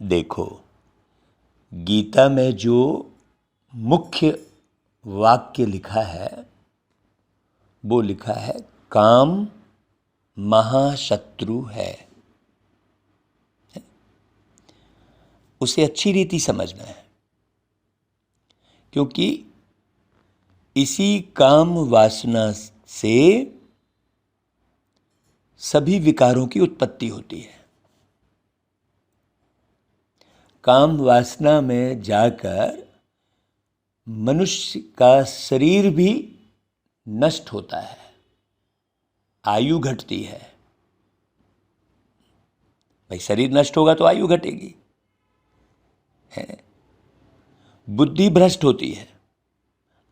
देखो, गीता में जो मुख्य वाक्य लिखा है वो लिखा है काम महाशत्रु है। उसे अच्छी रीति समझना है, क्योंकि इसी काम वासना से सभी विकारों की उत्पत्ति होती है। काम वासना में जाकर मनुष्य का शरीर भी नष्ट होता है, आयु घटती है। भाई शरीर नष्ट होगा तो आयु घटेगी, है। बुद्धि भ्रष्ट होती है,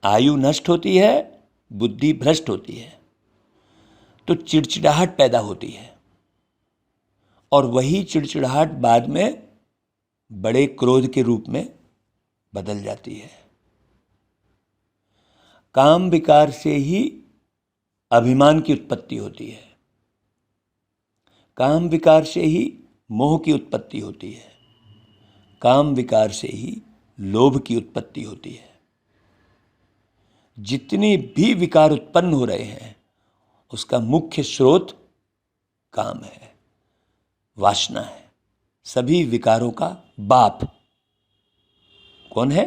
आयु नष्ट होती है, बुद्धि भ्रष्ट होती है, तो चिड़चिड़ाहट पैदा होती है, और वही चिड़चिड़ाहट बाद में बड़े क्रोध के रूप में बदल जाती है। काम विकार से ही अभिमान की उत्पत्ति होती है, काम विकार से ही मोह की उत्पत्ति होती है, काम विकार से ही लोभ की उत्पत्ति होती है। जितने भी विकार उत्पन्न हो रहे हैं उसका मुख्य स्रोत काम है, वासना है। सभी विकारों का बाप कौन है?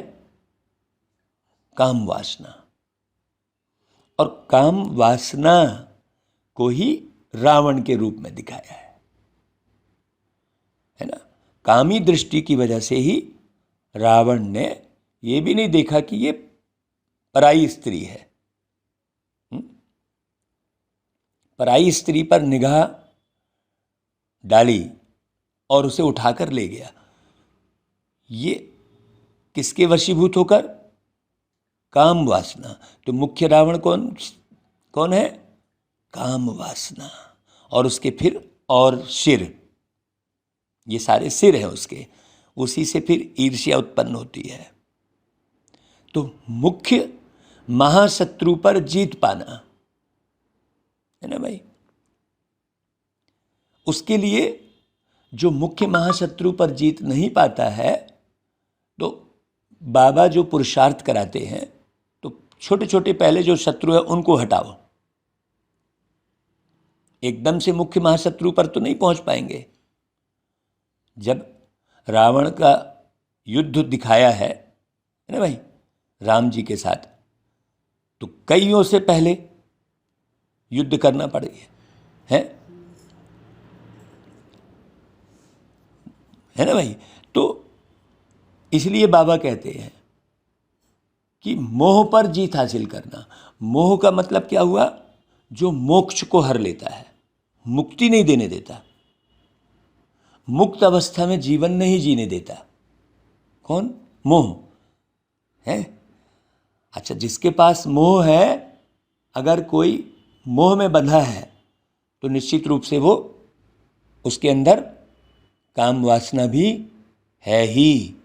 काम वासना। और काम वासना को ही रावण के रूप में दिखाया है ना। कामी दृष्टि की वजह से ही रावण ने ये भी नहीं देखा कि ये पराई स्त्री है। पराई स्त्री पर निगाह डाली और उसे उठाकर ले गया। ये किसके वशीभूत होकर? काम वासना। तो मुख्य रावण कौन है? काम वासना। और उसके फिर और सिर, ये सारे सिर हैं उसके, उसी से फिर ईर्ष्या उत्पन्न होती है। तो मुख्य महाशत्रु पर जीत पाना है ना भाई। उसके लिए जो मुख्य महाशत्रु पर जीत नहीं पाता है, तो बाबा जो पुरुषार्थ कराते हैं, तो छोटे छोटे पहले जो शत्रु है उनको हटाओ। एकदम से मुख्य महाशत्रु पर तो नहीं पहुंच पाएंगे। जब रावण का युद्ध दिखाया है ना भाई राम जी के साथ, तो कईयों से पहले युद्ध करना पड़ेगा, है ना भाई। तो इसलिए बाबा कहते हैं कि मोह पर जीत हासिल करना। मोह का मतलब क्या हुआ? जो मोक्ष को हर लेता है, मुक्ति नहीं देने देता, मुक्त अवस्था में जीवन नहीं जीने देता। कौन? मोह है। अच्छा, जिसके पास मोह है, अगर कोई मोह में बंधा है तो निश्चित रूप से वो, उसके अंदर काम वासना भी है ही।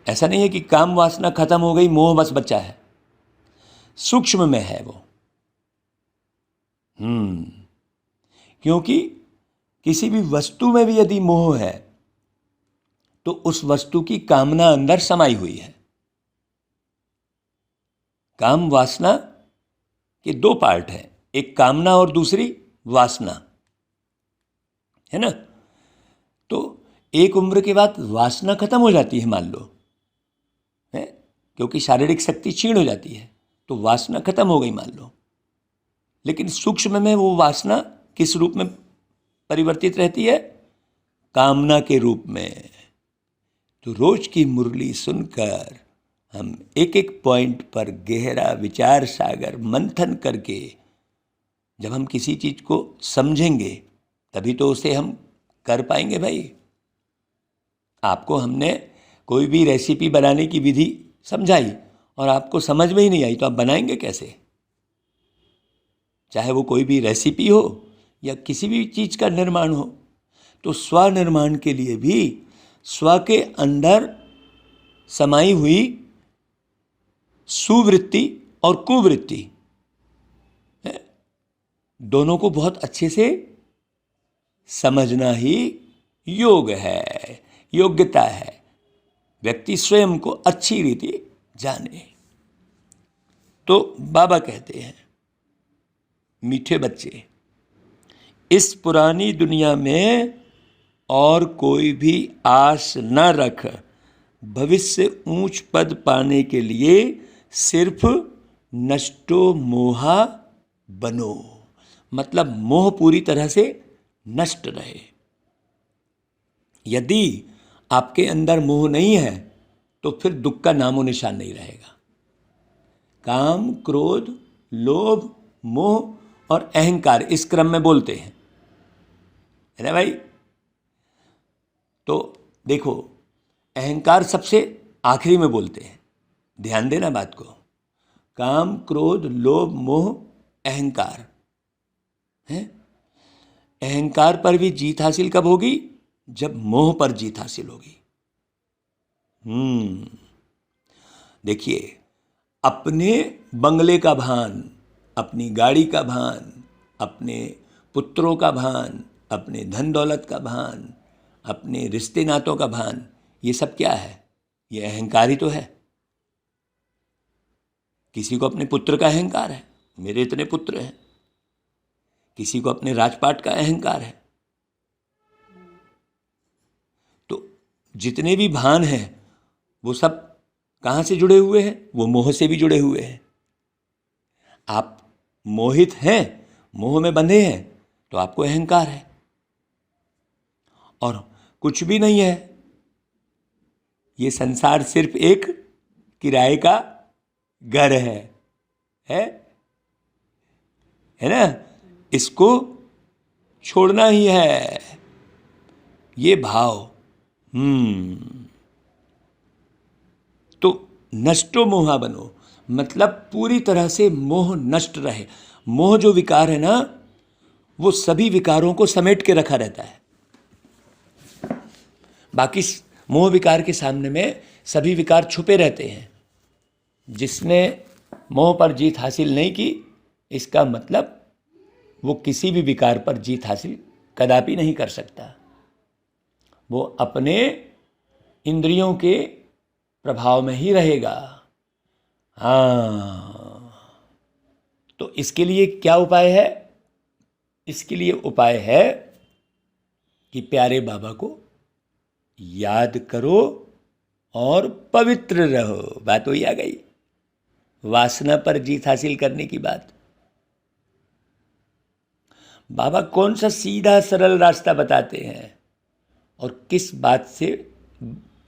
ऐसा नहीं है कि काम वासना खत्म हो गई, मोह बस बचा है। सूक्ष्म में है वो। क्योंकि किसी भी वस्तु में भी यदि मोह है तो उस वस्तु की कामना अंदर समाई हुई है। काम वासना के दो पार्ट हैं, एक कामना और दूसरी वासना, है ना। तो एक उम्र के बाद वासना खत्म हो जाती है, मान लो, है, क्योंकि शारीरिक शक्ति क्षीण हो जाती है, तो वासना खत्म हो गई मान लो। लेकिन सूक्ष्म में वो वासना किस रूप में परिवर्तित रहती है? कामना के रूप में। तो रोज की मुरली सुनकर हम एक एक पॉइंट पर गहरा विचार सागर मंथन करके जब हम किसी चीज को समझेंगे तभी तो उसे हम कर पाएंगे भाई। आपको हमने कोई भी रेसिपी बनाने की विधि समझाई और आपको समझ में ही नहीं आई तो आप बनाएंगे कैसे? चाहे वो कोई भी रेसिपी हो या किसी भी चीज का निर्माण हो। तो स्वनिर्माण के लिए भी स्व के अंदर समाई हुई सुवृत्ति और कुवृत्ति, दोनों को बहुत अच्छे से समझना ही योग है, योग्यता है। व्यक्ति स्वयं को अच्छी रीति जाने। तो बाबा कहते हैं, मीठे बच्चे, इस पुरानी दुनिया में और कोई भी आस न रख। भविष्य ऊंच पद पाने के लिए सिर्फ नष्टो मोहा बनो, मतलब मोह पूरी तरह से नष्ट रहे। यदि आपके अंदर मोह नहीं है तो फिर दुख का नामो निशान नहीं रहेगा। काम, क्रोध, लोभ, मोह और अहंकार इस क्रम में बोलते हैं, है ना भाई? तो देखो, अहंकार सबसे आखिरी में बोलते हैं, ध्यान देना बात को। काम, क्रोध, लोभ, मोह, अहंकार है। अहंकार पर भी जीत हासिल कब होगी? जब मोह पर जीत हासिल होगी। देखिए, अपने बंगले का भान, अपनी गाड़ी का भान, अपने पुत्रों का भान, अपने धन दौलत का भान, अपने रिश्ते नातों का भान, ये सब क्या है? ये अहंकार ही तो है। किसी को अपने पुत्र का अहंकार है, मेरे इतने पुत्र हैं। किसी को अपने राजपाट का अहंकार है। तो जितने भी भान हैं वो सब कहाँ से जुड़े हुए हैं? वो मोह से भी जुड़े हुए हैं। आप मोहित हैं, मोह में बंधे हैं, तो आपको अहंकार है। और कुछ भी नहीं है, ये संसार सिर्फ एक किराए का घर है ना? इसको छोड़ना ही है, ये भाव। तो नष्टो मोहा बनो, मतलब पूरी तरह से मोह नष्ट रहे। मोह जो विकार है ना, वो सभी विकारों को समेट के रखा रहता है। बाकी मोह विकार के सामने में सभी विकार छुपे रहते हैं। जिसने मोह पर जीत हासिल नहीं की, इसका मतलब वो किसी भी विकार पर जीत हासिल कदापि नहीं कर सकता। वो अपने इंद्रियों के प्रभाव में ही रहेगा। तो इसके लिए क्या उपाय है? इसके लिए उपाय है कि प्यारे बाबा को याद करो और पवित्र रहो। बात वही आ गई, वासना पर जीत हासिल करने की बात। बाबा कौन सा सीधा सरल रास्ता बताते हैं, और किस बात से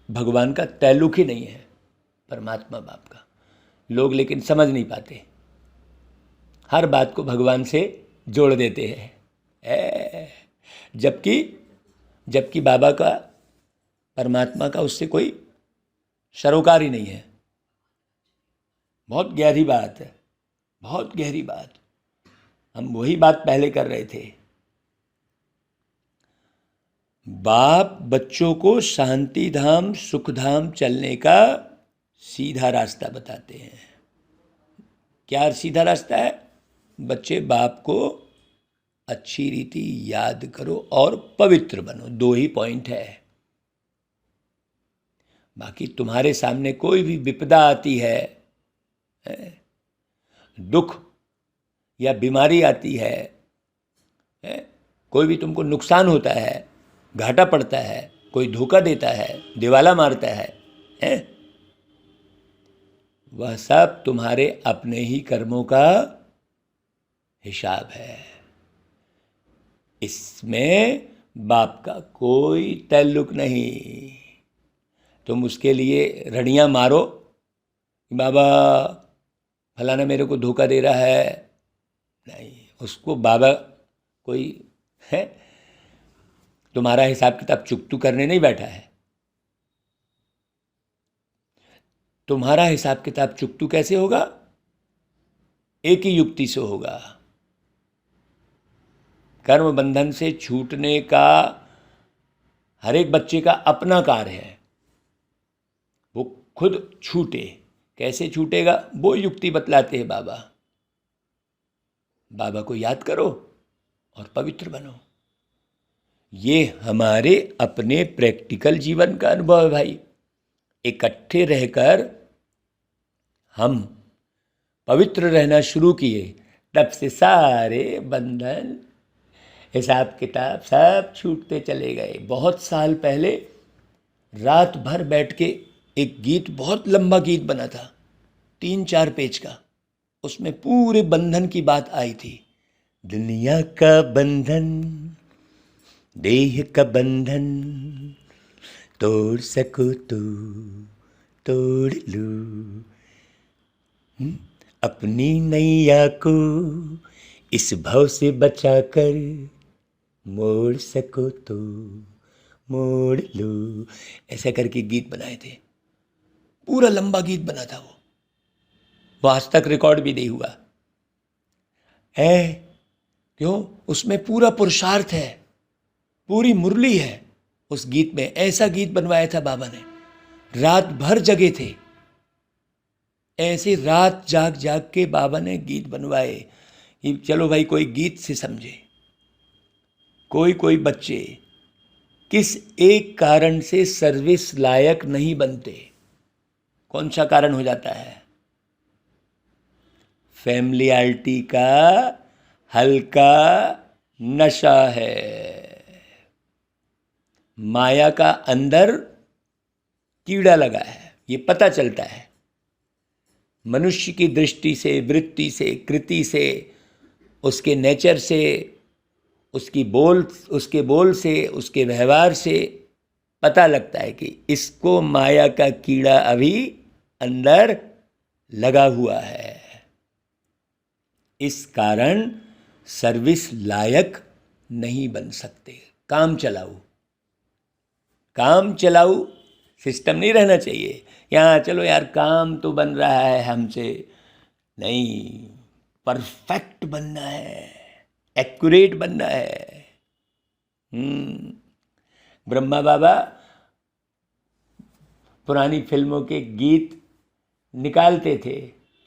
भगवान का ताल्लुक ही नहीं है, परमात्मा बाप का। लोग लेकिन समझ नहीं पाते, हर बात को भगवान से जोड़ देते हैं। जबकि बाबा का, परमात्मा का उससे कोई सरोकार ही नहीं है। बहुत गहरी बात है, बहुत गहरी बात। हम वही बात पहले कर रहे थे। बाप बच्चों को शांति धाम, सुख धाम चलने का सीधा रास्ता बताते हैं। क्या सीधा रास्ता है? बच्चे, बाप को अच्छी रीति याद करो और पवित्र बनो। 2 ही पॉइंट है। बाकी तुम्हारे सामने कोई भी विपदा आती है, दुख या बीमारी आती है, कोई भी तुमको नुकसान होता है, घाटा पड़ता है, कोई धोखा देता है, दिवाला मारता है, वह सब तुम्हारे अपने ही कर्मों का हिसाब है। इसमें बाप का कोई ताल्लुक नहीं। तुम उसके लिए रड़ियाँ मारो, बाबा फलाना मेरे को धोखा दे रहा है, नहीं, उसको बाबा कोई है तुम्हारा हिसाब किताब चुकतू करने नहीं बैठा है। तुम्हारा हिसाब किताब चुकतू कैसे होगा? एक ही युक्ति से होगा। कर्म बंधन से छूटने का हर एक बच्चे का अपना कार्य है, वो खुद छूटे। कैसे छूटेगा वो युक्ति बतलाते हैं बाबा। बाबा को याद करो और पवित्र बनो। ये हमारे अपने प्रैक्टिकल जीवन का अनुभव है भाई। इकट्ठे रहकर हम पवित्र रहना शुरू किए, तब से सारे बंधन, हिसाब किताब सब छूटते चले गए। बहुत साल पहले रात भर बैठ के एक गीत, बहुत लंबा गीत बना था, 3-4 पेज का, उसमें पूरे बंधन की बात आई थी। दुनिया का बंधन, देह का बंधन, तोड़ सको तो तोड़ लो, अपनी नैया को इस भव से बचा कर मोड़ सको तो मोड़ लो। ऐसा करके गीत बनाए थे, पूरा लंबा गीत बना था वो आज तक रिकॉर्ड भी नहीं हुआ है। क्यों? उसमें पूरा पुरुषार्थ है, पूरी मुरली है उस गीत में। ऐसा गीत बनवाया था बाबा ने, रात भर जगे थे, ऐसे रात जाग जाग के बाबा ने गीत बनवाए कि चलो भाई कोई गीत से समझे। कोई बच्चे किस एक कारण से सर्विस लायक नहीं बनते? कौन सा कारण हो जाता है? फैमिलियरिटी का हल्का नशा है, माया का अंदर कीड़ा लगा है, ये पता चलता है। मनुष्य की दृष्टि से, वृत्ति से, कृति से, उसके नेचर से, उसके बोल से, उसके व्यवहार से पता लगता है कि इसको माया का कीड़ा अभी अंदर लगा हुआ है। इस कारण सर्विस लायक नहीं बन सकते। काम चलाऊ सिस्टम नहीं रहना चाहिए। यहाँ चलो यार काम तो बन रहा है हमसे, नहीं, परफेक्ट बनना है, एक्यूरेट बनना है। ब्रह्मा बाबा पुरानी फिल्मों के गीत निकालते थे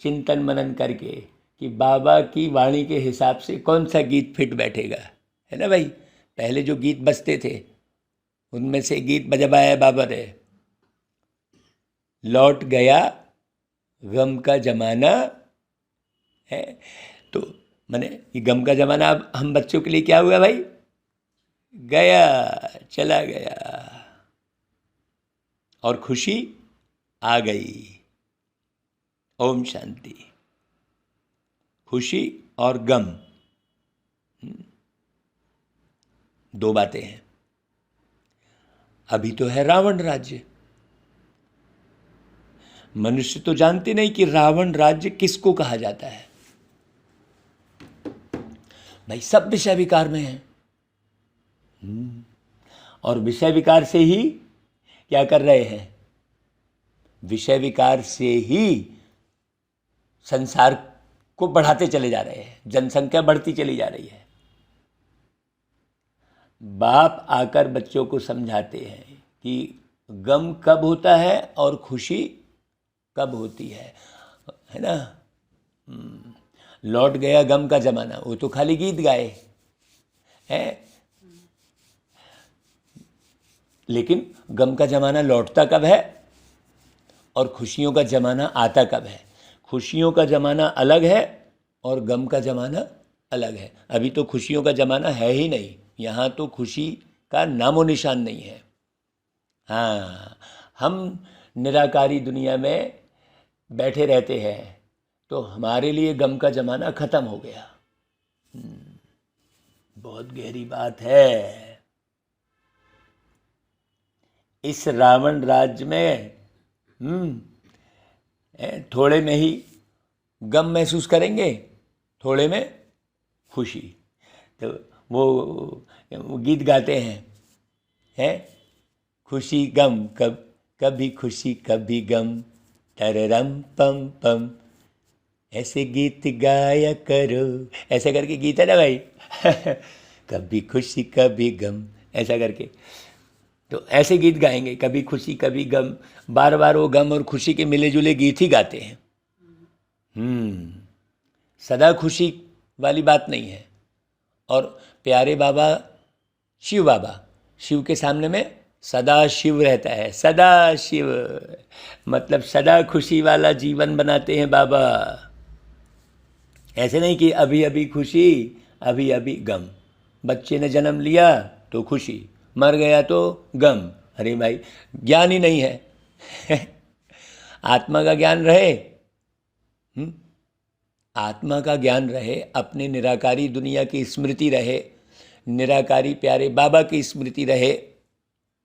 चिंतन मनन करके कि बाबा की वाणी के हिसाब से कौन सा गीत फिट बैठेगा, है ना भाई। पहले जो गीत बजते थे उनमें से गीत बजवाया बाबा ने, लौट गया गम का जमाना है। तो मैंने ये गम का जमाना अब हम बच्चों के लिए क्या हुआ भाई? गया, चला गया, और खुशी आ गई। ओम शांति। खुशी और गम दो बातें हैं। अभी तो है रावण राज्य। मनुष्य तो जानते नहीं कि रावण राज्य किसको कहा जाता है। भाई सब विषय विकार में है, और विषय विकार से ही क्या कर रहे हैं? विषय विकार से ही संसार को बढ़ाते चले जा रहे हैं, जनसंख्या बढ़ती चली जा रही है। बाप आकर बच्चों को समझाते हैं कि गम कब होता है और खुशी कब होती है ना। लौट गया गम का जमाना, वो तो खाली गीत गाए हैं, लेकिन गम का जमाना लौटता कब है और खुशियों का जमाना आता कब है? खुशियों का जमाना अलग है और गम का जमाना अलग है। अभी तो खुशियों का जमाना है ही नहीं, यहाँ तो खुशी का नामो निशान नहीं है। हाँ, हम निराकारी दुनिया में बैठे रहते हैं तो हमारे लिए गम का जमाना खत्म हो गया। बहुत गहरी बात है। इस रावण राज्य में थोड़े में ही गम महसूस करेंगे, थोड़े में खुशी। तो वो गीत गाते हैं खुशी गम, कभी खुशी कभी गम, तररम पम पम, ऐसे गीत गाया करो, ऐसे करके गीत है ना भाई। कभी खुशी कभी गम, ऐसा करके। तो ऐसे गीत गाएंगे, कभी खुशी कभी गम, बार बार वो गम और खुशी के मिले जुले गीत ही गाते हैं। सदा खुशी वाली बात नहीं है। और प्यारे बाबा शिव बाबा, शिव के सामने में सदा शिव रहता है, सदा शिव, मतलब सदा खुशी वाला जीवन बनाते हैं बाबा। ऐसे नहीं कि अभी अभी खुशी, अभी अभी गम। बच्चे ने जन्म लिया तो खुशी, मर गया तो गम। अरे भाई, ज्ञान ही नहीं है। आत्मा का ज्ञान रहे, आत्मा का ज्ञान रहे, अपने निराकारी दुनिया की स्मृति रहे, निराकारी प्यारे बाबा की स्मृति रहे,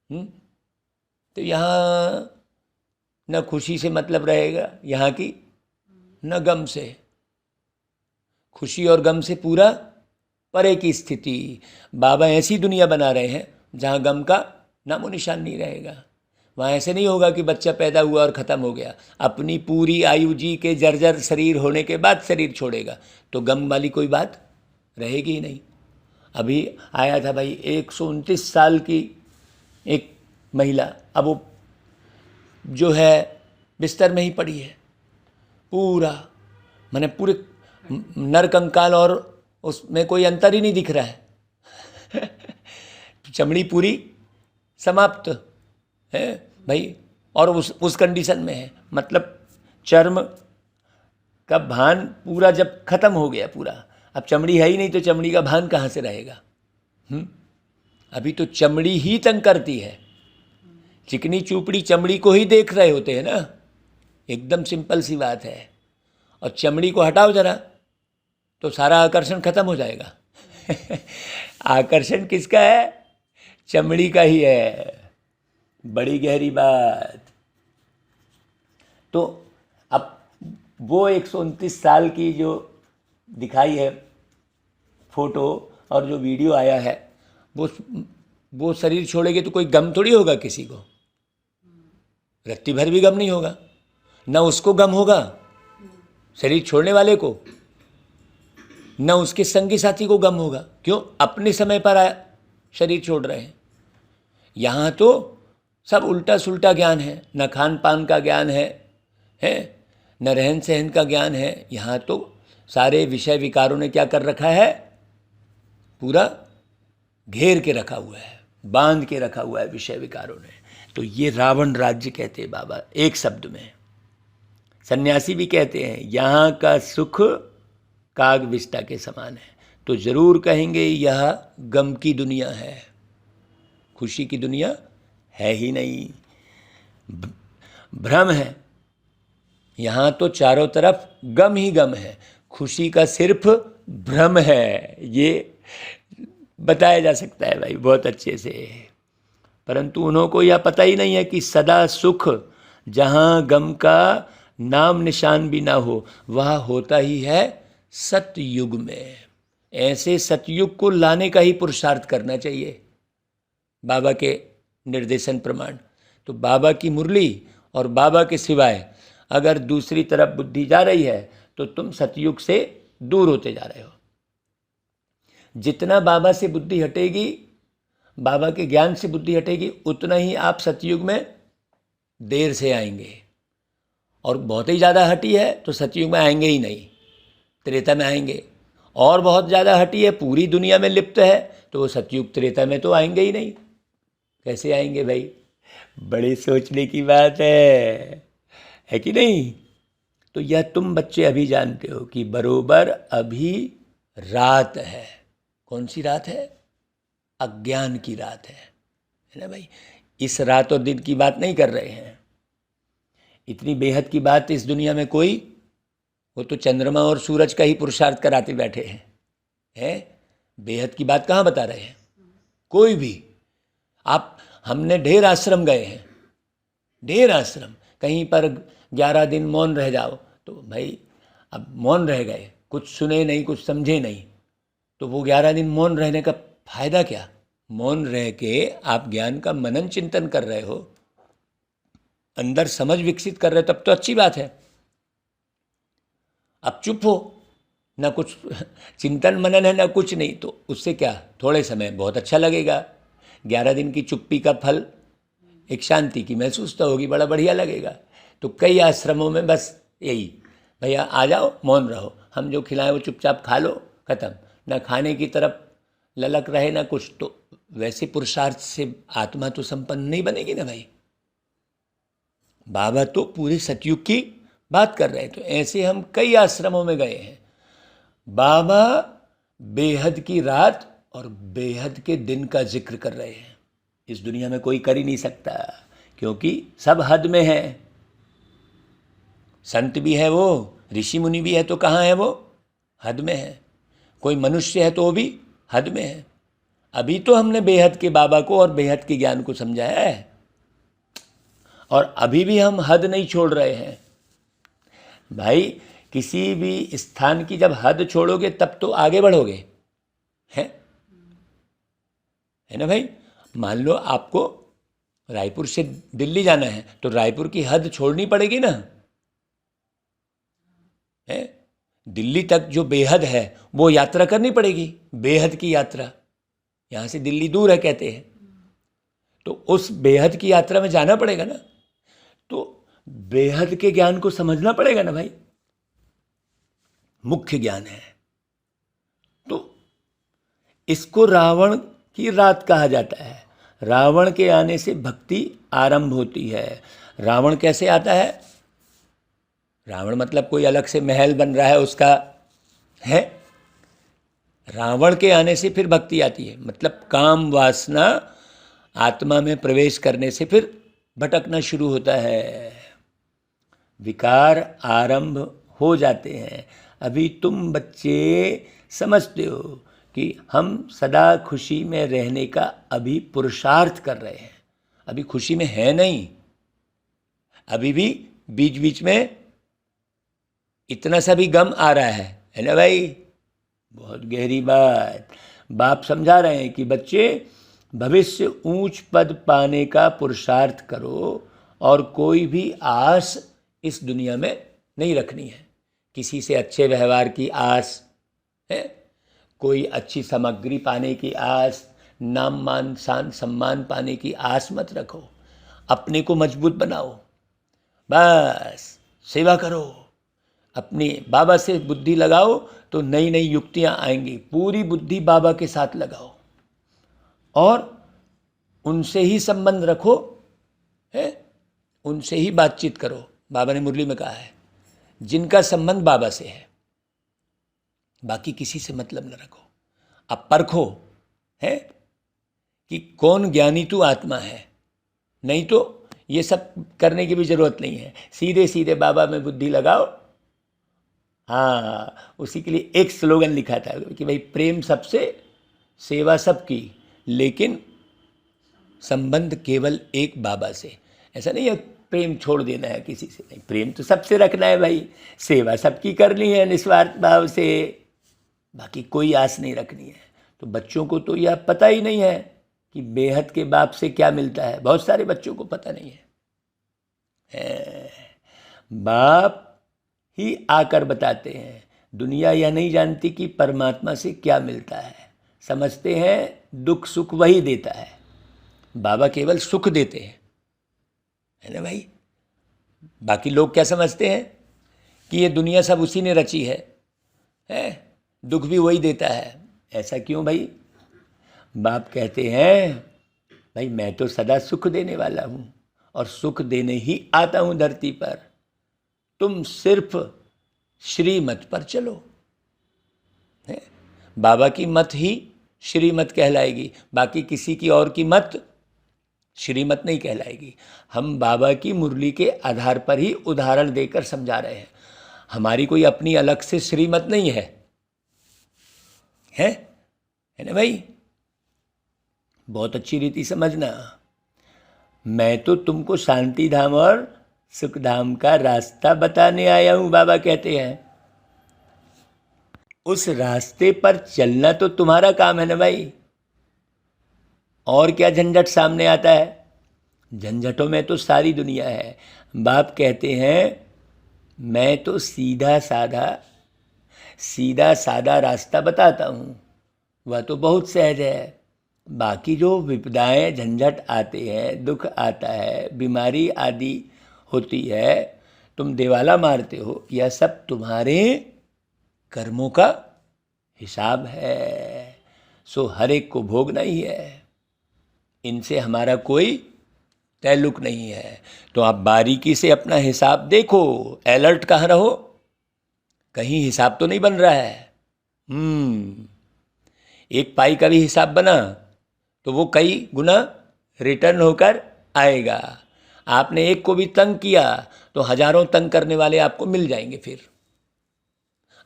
तो यहाँ न खुशी से मतलब रहेगा यहाँ की, न गम से। खुशी और गम से पूरा परे की स्थिति। बाबा ऐसी दुनिया बना रहे हैं जहाँ गम का नामो निशान नहीं रहेगा। वहाँ ऐसे नहीं होगा कि बच्चा पैदा हुआ और ख़त्म हो गया, अपनी पूरी आयु जी के जर्जर शरीर होने के बाद शरीर छोड़ेगा, तो गम वाली कोई बात रहेगी ही नहीं। अभी आया था भाई 129 साल की एक महिला, अब वो जो है बिस्तर में ही पड़ी है, पूरा मैंने पूरे नर कंकाल और उसमें कोई अंतर ही नहीं दिख रहा है। चमड़ी पूरी समाप्त है भाई, और उस कंडीशन में है, मतलब चर्म का भान पूरा जब खत्म हो गया पूरा, अब चमड़ी है ही नहीं तो चमड़ी का भान कहाँ से रहेगा। अभी तो चमड़ी ही तंग करती है, चिकनी चूपड़ी चमड़ी को ही देख रहे होते हैं ना, एकदम सिंपल सी बात है। और चमड़ी को हटाओ जरा तो सारा आकर्षण खत्म हो जाएगा। आकर्षण किसका है? चमड़ी का ही है। बड़ी गहरी बात। तो अब वो 129 साल की जो दिखाई है फोटो और जो वीडियो आया है, वो शरीर छोड़ेगी तो कोई गम थोड़ी होगा किसी को, रत्ती भर भी गम नहीं होगा, न उसको गम होगा शरीर छोड़ने वाले को, न उसके संगी साथी को गम होगा। क्यों? अपने समय पर शरीर छोड़ रहे हैं। यहाँ तो सब उल्टा सुल्टा ज्ञान है, न खान पान का ज्ञान है न रहन सहन का ज्ञान है। यहाँ तो सारे विषय विकारों ने क्या कर रखा है, पूरा घेर के रखा हुआ है, बांध के रखा हुआ है विषय विकारों ने। तो ये रावण राज्य कहते हैं बाबा एक शब्द में। सन्यासी भी कहते हैं यहाँ का सुख काग विष्टा के समान है, तो जरूर कहेंगे यह गम की दुनिया है, खुशी की दुनिया है ही नहीं, भ्रम है। यहाँ तो चारों तरफ गम ही गम है, खुशी का सिर्फ भ्रम है। ये बताया जा सकता है भाई बहुत अच्छे से, परंतु उन्हों को यह पता ही नहीं है कि सदा सुख जहाँ गम का नाम निशान भी ना हो, वह होता ही है सतयुग में। ऐसे सतयुग को लाने का ही पुरुषार्थ करना चाहिए बाबा के निर्देशन प्रमाण। तो बाबा की मुरली और बाबा के सिवाय अगर दूसरी तरफ बुद्धि जा रही है तो तुम सतयुग से दूर होते जा रहे हो। जितना बाबा से बुद्धि हटेगी, बाबा के ज्ञान से बुद्धि हटेगी, उतना ही आप सतयुग में देर से आएंगे। और बहुत ही ज़्यादा हटी है तो सतयुग में आएंगे ही नहीं, त्रेता में आएंगे। और बहुत ज़्यादा हटी है, पूरी दुनिया में लिप्त है, तो वो सतयुग त्रेता में तो आएंगे ही नहीं। कैसे आएंगे भाई? बड़े सोचने की बात है कि नहीं? तो यह तुम बच्चे अभी जानते हो कि बरोबर अभी रात है। कौन सी रात है? अज्ञान की रात है ना भाई? इस रात और दिन की बात नहीं कर रहे हैं। इतनी बेहद की बात इस दुनिया में कोई, वो तो चंद्रमा और सूरज का ही पुरुषार्थ कराते बैठे हैं। बेहद की बात कहाँ बता रहे हैं कोई भी। आप, हमने ढेर आश्रम गए हैं, ढेर आश्रम, कहीं पर 11 दिन मौन रह जाओ तो भाई अब मौन रह गए, कुछ सुने नहीं, कुछ समझे नहीं, तो वो 11 दिन मौन रहने का फायदा क्या? मौन रह के आप ज्ञान का मनन चिंतन कर रहे हो, अंदर समझ विकसित कर रहे हो, तब तो अच्छी बात है। अब चुप हो, ना कुछ चिंतन मनन है ना कुछ नहीं, तो उससे क्या, थोड़े समय बहुत अच्छा लगेगा। 11 दिन की चुप्पी का फल एक शांति की महसूस तो होगी, बड़ा बढ़िया लगेगा। तो कई आश्रमों में बस यही, भैया आ जाओ, मौन रहो, हम जो खिलाएं वो चुपचाप खा लो, खत्म। ना खाने की तरफ ललक रहे ना कुछ, तो वैसे पुरुषार्थ से आत्मा तो संपन्न नहीं बनेगी ना भाई। बाबा तो पूरे सतयुग की बात कर रहे हैं। तो ऐसे हम कई आश्रमों में गए हैं। बाबा बेहद की रात और बेहद के दिन का जिक्र कर रहे हैं। इस दुनिया में कोई कर ही नहीं सकता, क्योंकि सब हद में है। संत भी है वो, ऋषि मुनि भी है, तो कहाँ है वो? हद में है। कोई मनुष्य है तो वो भी हद में है। अभी तो हमने बेहद के बाबा को और बेहद के ज्ञान को समझाया है, और अभी भी हम हद नहीं छोड़ रहे हैं भाई। किसी भी स्थान की जब हद छोड़ोगे तब तो आगे बढ़ोगे, है ना भाई। मान लो आपको रायपुर से दिल्ली जाना है, तो रायपुर की हद छोड़नी पड़ेगी ना, है। दिल्ली तक जो बेहद है वो यात्रा करनी पड़ेगी, बेहद की यात्रा। यहाँ से दिल्ली दूर है कहते हैं, तो उस बेहद की यात्रा में जाना पड़ेगा ना। तो बेहद के ज्ञान को समझना पड़ेगा ना भाई, मुख्य ज्ञान है। तो इसको रावण की रात कहा जाता है। रावण के आने से भक्ति आरंभ होती है। रावण कैसे आता है? रावण मतलब कोई अलग से महल बन रहा है उसका, है। रावण के आने से फिर भक्ति आती है, मतलब काम वासना आत्मा में प्रवेश करने से फिर भटकना शुरू होता है, विकार आरंभ हो जाते हैं। अभी तुम बच्चे समझते हो कि हम सदा खुशी में रहने का अभी पुरुषार्थ कर रहे हैं। अभी खुशी में है नहीं, अभी भी बीच बीच में इतना सा भी गम आ रहा है ना भाई। बहुत गहरी बात बाप समझा रहे हैं कि बच्चे भविष्य ऊंच पद पाने का पुरुषार्थ करो, और कोई भी आस इस दुनिया में नहीं रखनी है। किसी से अच्छे व्यवहार की आस है, कोई अच्छी सामग्री पाने की आस, नाम मान शान सम्मान पाने की आस मत रखो। अपने को मजबूत बनाओ, बस सेवा करो। अपनी बाबा से बुद्धि लगाओ तो नई नई युक्तियाँ आएंगी। पूरी बुद्धि बाबा के साथ लगाओ और उनसे ही संबंध रखो, है, उनसे ही बातचीत करो। बाबा ने मुरली में कहा है, जिनका संबंध बाबा से है, बाकी किसी से मतलब न रखो। अब परखो, है, कि कौन ज्ञानी तू आत्मा है। नहीं तो ये सब करने की भी जरूरत नहीं है, सीधे सीधे बाबा में बुद्धि लगाओ। हाँ, उसी के लिए एक स्लोगन लिखा था कि भाई प्रेम सबसे, सेवा सबकी, लेकिन संबंध केवल एक बाबा से। ऐसा नहीं है प्रेम छोड़ देना है किसी से, नहीं, प्रेम तो सबसे रखना है भाई। सेवा सबकी करनी है निस्वार्थ भाव से, बाकी कोई आस नहीं रखनी है। तो बच्चों को तो यह पता ही नहीं है कि बेहद के बाप से क्या मिलता है। बहुत सारे बच्चों को पता नहीं है। बाप ही आकर बताते हैं। दुनिया यह नहीं जानती कि परमात्मा से क्या मिलता है। समझते हैं दुख सुख वही देता है, बाबा केवल सुख देते हैं, है ना भाई। बाकी लोग क्या समझते हैं कि ये दुनिया सब उसी ने रची है, दुख भी वही देता है। ऐसा क्यों भाई? बाप कहते हैं भाई मैं तो सदा सुख देने वाला हूँ और सुख देने ही आता हूँ धरती पर। तुम सिर्फ श्रीमत पर चलो, है? बाबा की मत ही श्रीमत कहलाएगी, बाकी किसी की और की मत श्रीमत नहीं कहलाएगी। हम बाबा की मुरली के आधार पर ही उदाहरण देकर समझा रहे हैं। हमारी कोई अपनी अलग से श्रीमत नहीं है ना भाई। बहुत अच्छी रीति समझना। मैं तो तुमको शांति धाम और सुख धाम का रास्ता बताने आया हूं, बाबा कहते हैं। उस रास्ते पर चलना तो तुम्हारा काम है ना भाई। और क्या झंझट सामने आता है? झंझटों में तो सारी दुनिया है। बाप कहते हैं मैं तो सीधा साधा रास्ता बताता हूँ, वह तो बहुत सहज है। बाकी जो विपदाएं झंझट आते हैं, दुख आता है, बीमारी आदि होती है, तुम देवाला मारते हो, यह सब तुम्हारे कर्मों का हिसाब है। सो हर एक को भोगना ही है, इनसे हमारा कोई ताल्लुक नहीं है। तो आप बारीकी से अपना हिसाब देखो, अलर्ट कहाँ रहो, कहीं हिसाब तो नहीं बन रहा है। एक पाई का भी हिसाब बना तो वो कई गुना रिटर्न होकर आएगा। आपने एक को भी तंग किया तो हजारों तंग करने वाले आपको मिल जाएंगे। फिर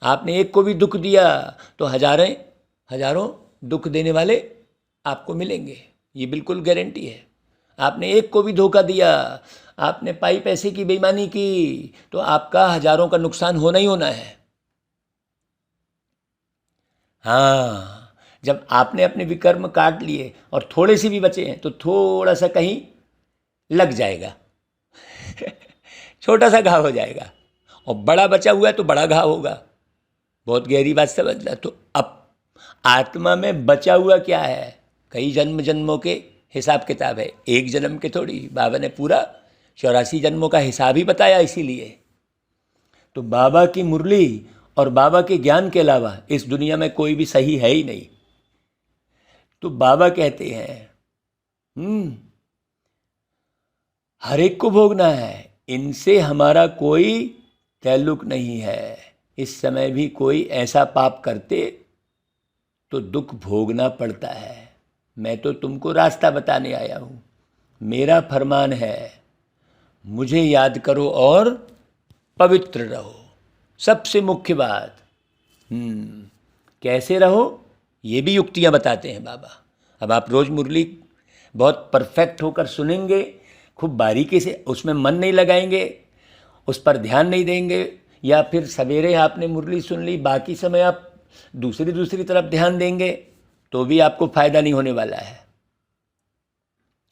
आपने एक को भी दुख दिया तो हजारों दुख देने वाले आपको मिलेंगे, ये बिल्कुल गारंटी है। आपने एक को भी धोखा दिया, आपने पाई पैसे की बेईमानी की तो आपका हजारों का नुकसान होना ही होना है। हाँ, जब आपने अपने विकर्म काट लिए और थोड़े से भी बचे हैं तो थोड़ा सा कहीं लग जाएगा छोटा सा घाव हो जाएगा, और बड़ा बचा हुआ है तो बड़ा घाव होगा। बहुत गहरी बात समझना। तो अब आत्मा में बचा हुआ क्या है, कई जन्म जन्मों के हिसाब किताब है, एक जन्म के थोड़ी। बाबा ने पूरा 84 जन्मों का हिसाब ही बताया। इसीलिए तो बाबा की मुरली और बाबा के ज्ञान के अलावा इस दुनिया में कोई भी सही है ही नहीं। तो बाबा कहते हैं हर एक को भोगना है, इनसे हमारा कोई ताल्लुक नहीं है। इस समय भी कोई ऐसा पाप करते तो दुख भोगना पड़ता है। मैं तो तुमको रास्ता बताने आया हूँ, मेरा फरमान है, मुझे याद करो और पवित्र रहो। सबसे मुख्य बात कैसे रहो, ये भी युक्तियाँ बताते हैं बाबा। अब आप रोज़ मुरली बहुत परफेक्ट होकर सुनेंगे, खूब बारीकी से, उसमें मन नहीं लगाएंगे, उस पर ध्यान नहीं देंगे, या फिर सवेरे आपने मुरली सुन ली, बाकी समय आप दूसरी तरफ ध्यान देंगे तो भी आपको फायदा नहीं होने वाला है।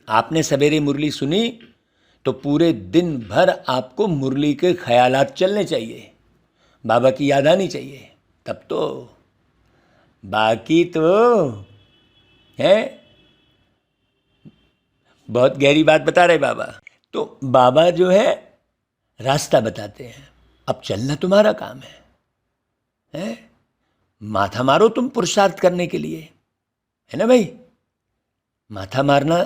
आपने सवेरे मुरली सुनी तो पूरे दिन भर आपको मुरली के ख्यालात चलने चाहिए, बाबा की याद आनी चाहिए, तब तो। बाकी तो है, बहुत गहरी बात बता रहे बाबा। तो बाबा जो है रास्ता बताते हैं, अब चलना तुम्हारा काम है? माथा मारो तुम पुरुषार्थ करने के लिए, है ना भाई? माथा मारना,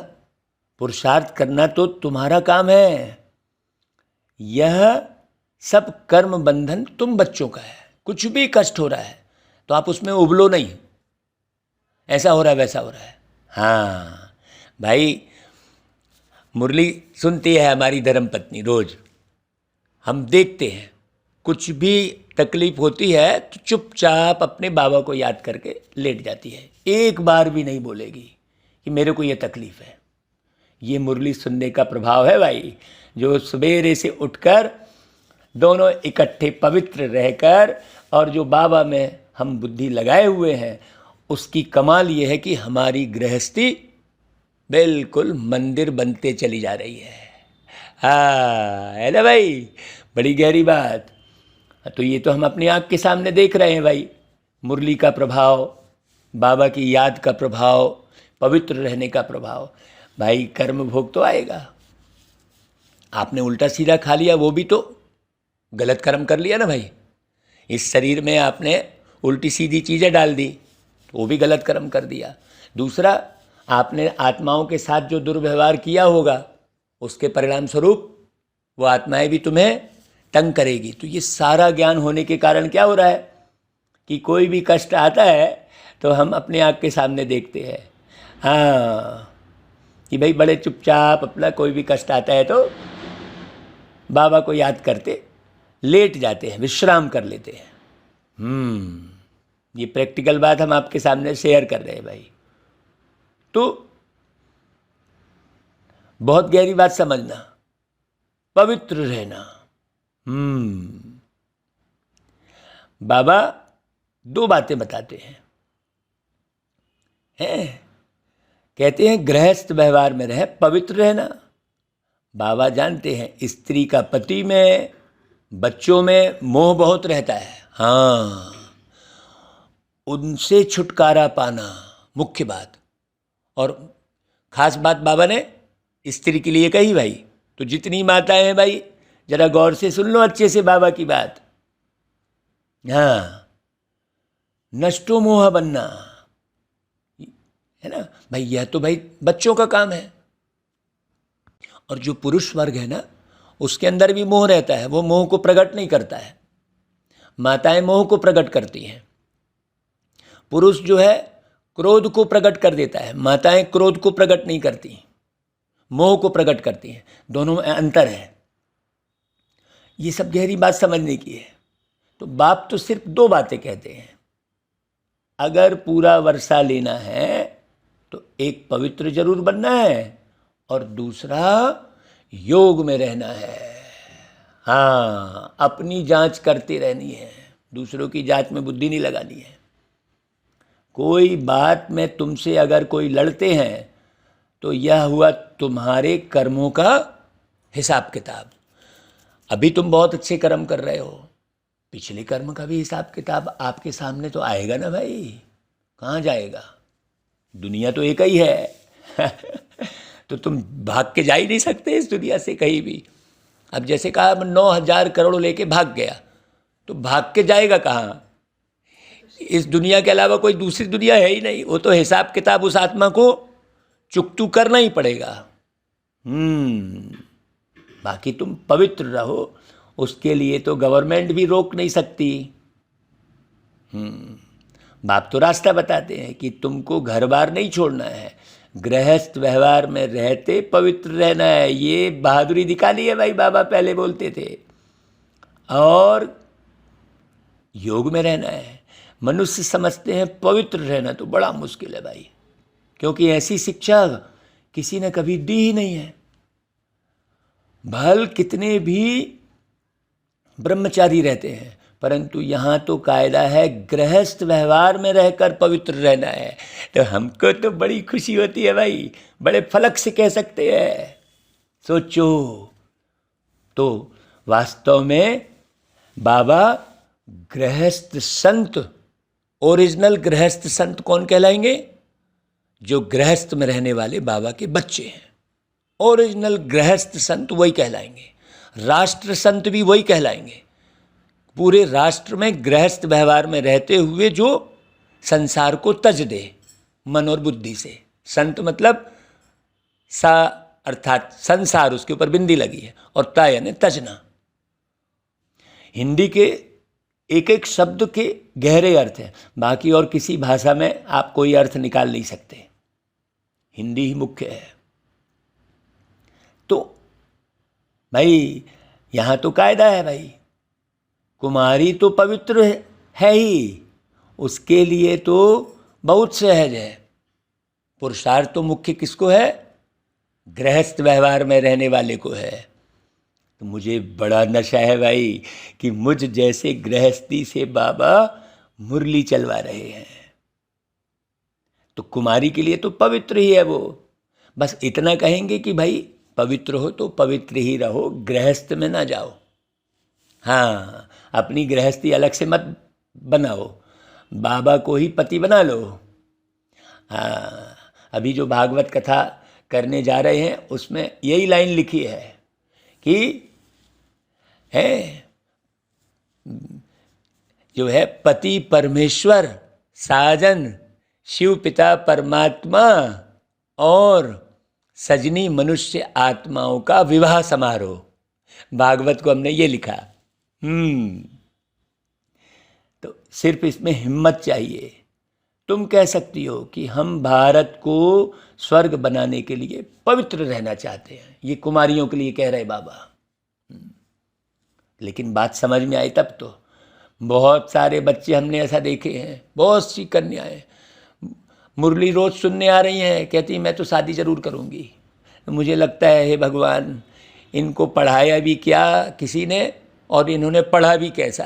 पुरुषार्थ करना तो तुम्हारा काम है। यह सब कर्म बंधन तुम बच्चों का है। कुछ भी कष्ट हो रहा है तो आप उसमें उबलो नहीं, ऐसा हो रहा है वैसा हो रहा है। हाँ भाई, मुरली सुनती है हमारी धर्मपत्नी रोज, हम देखते हैं, कुछ भी तकलीफ होती है तो चुपचाप अपने बाबा को याद करके लेट जाती है, एक बार भी नहीं बोलेगी कि मेरे को ये तकलीफ है। ये मुरली सुनने का प्रभाव है भाई, जो सवेरे से उठकर दोनों इकट्ठे पवित्र रहकर और जो बाबा में हम बुद्धि लगाए हुए हैं, उसकी कमाल ये है कि हमारी गृहस्थी बिल्कुल मंदिर बनते चली जा रही है। हाँ, है ना भाई? बड़ी गहरी बात। तो ये तो हम अपनी आँख के सामने देख रहे हैं भाई, मुरली का प्रभाव, बाबा की याद का प्रभाव, पवित्र रहने का प्रभाव। भाई कर्म भोग तो आएगा। आपने उल्टा सीधा खा लिया, वो भी तो गलत कर्म कर लिया ना भाई। इस शरीर में आपने उल्टी सीधी चीज़ें डाल दी तो वो भी गलत कर्म कर दिया। दूसरा, आपने आत्माओं के साथ जो दुर्व्यवहार किया होगा उसके परिणाम स्वरूप वो आत्माएं भी तुम्हें तंग करेगी। तो ये सारा ज्ञान होने के कारण क्या हो रहा है कि कोई भी कष्ट आता है तो हम अपने आँख के सामने देखते हैं। हाँ, कि भाई बड़े चुपचाप अपना कोई भी कष्ट आता है तो बाबा को याद करते लेट जाते हैं, विश्राम कर लेते हैं। ये प्रैक्टिकल बात हम आपके सामने शेयर कर रहे हैं भाई। तो बहुत गहरी बात समझना, पवित्र रहना। बाबा दो बातें बताते हैं, कहते हैं गृहस्थ व्यवहार में रहे, पवित्र रहना। बाबा जानते हैं स्त्री का पति में, बच्चों में मोह बहुत रहता है। हाँ, उनसे छुटकारा पाना मुख्य बात। और खास बात बाबा ने स्त्री के लिए कही भाई। तो जितनी माताएं हैं भाई, जरा गौर से सुन लो अच्छे से बाबा की बात। हाँ, नष्टो मोह बनना, है ना भाई, यह तो भाई बच्चों का काम है। और जो पुरुष वर्ग है ना, उसके अंदर भी मोह रहता है, वो मोह को प्रकट नहीं करता है। माताएं मोह को प्रकट करती हैं, पुरुष जो है क्रोध को प्रकट कर देता है, माताएं क्रोध को प्रकट नहीं करती, मोह को प्रकट करती हैं। दोनों में अंतर है। ये सब गहरी बात समझने की है। तो बाप तो सिर्फ दो बातें कहते हैं, अगर पूरा वर्षा लेना है तो एक पवित्र जरूर बनना है और दूसरा योग में रहना है। हाँ, अपनी जांच करते रहनी है, दूसरों की जांच में बुद्धि नहीं लगानी है। कोई बात में तुमसे अगर कोई लड़ते हैं तो यह हुआ तुम्हारे कर्मों का हिसाब किताब। अभी तुम बहुत अच्छे कर्म कर रहे हो, पिछले कर्म का भी हिसाब किताब आपके सामने तो आएगा ना भाई, कहाँ जाएगा? दुनिया तो एक ही है तो तुम भाग के जा ही नहीं सकते इस दुनिया से कहीं भी। अब जैसे कहा 9,000 करोड़ लेके भाग गया, तो भाग के जाएगा कहाँ? इस दुनिया के अलावा कोई दूसरी दुनिया है ही नहीं। वो तो हिसाब किताब उस आत्मा को चुकतू करना ही पड़ेगा। बाकी तुम पवित्र रहो, उसके लिए तो गवर्नमेंट भी रोक नहीं सकती। बाप तो रास्ता बताते हैं कि तुमको घर बार नहीं छोड़ना है, गृहस्थ व्यवहार में रहते पवित्र रहना है। ये बहादुरी दिखा ली है भाई, बाबा पहले बोलते थे। और योग में रहना है। मनुष्य समझते हैं पवित्र रहना तो बड़ा मुश्किल है भाई, क्योंकि ऐसी शिक्षा किसी ने कभी दी ही नहीं है। भल कितने भी ब्रह्मचारी रहते हैं, परंतु यहाँ तो कायदा है गृहस्थ व्यवहार में रहकर पवित्र रहना है। तो हमको तो बड़ी खुशी होती है भाई, बड़े फलक से कह सकते हैं। सोचो तो वास्तव में बाबा गृहस्थ संत, ओरिजिनल गृहस्थ संत कौन कहलाएंगे? जो गृहस्थ में रहने वाले बाबा के बच्चे हैं, ओरिजिनल गृहस्थ संत वही कहलाएंगे। राष्ट्र संत भी वही कहलाएंगे, पूरे राष्ट्र में गृहस्थ व्यवहार में रहते हुए जो संसार को तज दे मन और बुद्धि से। संत मतलब सा अर्थात संसार, उसके ऊपर बिंदी लगी है, और ता यानी तजना। हिंदी के एक एक शब्द के गहरे अर्थ हैं, बाकी और किसी भाषा में आप कोई अर्थ निकाल नहीं सकते, हिंदी ही मुख्य है। तो भाई यहाँ तो कायदा है भाई, कुमारी तो पवित्र है ही, उसके लिए तो बहुत सहज है। पुरुषार्थ तो मुख्य किसको है? गृहस्थ व्यवहार में रहने वाले को है। तो मुझे बड़ा नशा है भाई कि मुझ जैसे गृहस्थी से बाबा मुरली चलवा रहे हैं। तो कुमारी के लिए तो पवित्र ही है वो। बस इतना कहेंगे कि भाई पवित्र हो तो पवित्र ही रहो, गृहस्थ में ना जाओ। हाँ, अपनी गृहस्थी अलग से मत बनाओ, बाबा को ही पति बना लो। हाँ, अभी जो भागवत कथा करने जा रहे हैं उसमें यही लाइन लिखी है कि है जो है पति परमेश्वर, साजन शिव पिता परमात्मा और सजनी मनुष्य आत्माओं का विवाह समारोह। भागवत को हमने ये लिखा। तो सिर्फ इसमें हिम्मत चाहिए। तुम कह सकती हो कि हम भारत को स्वर्ग बनाने के लिए पवित्र रहना चाहते हैं, ये कुमारियों के लिए कह रहे बाबा। लेकिन बात समझ में आई तब तो। बहुत सारे बच्चे हमने ऐसा देखे हैं, बहुत सी कन्याएं मुरली रोज सुनने आ रही हैं, कहती मैं तो शादी जरूर करूँगी। मुझे लगता है हे भगवान, इनको पढ़ाया भी क्या किसी ने और इन्होंने पढ़ा भी कैसा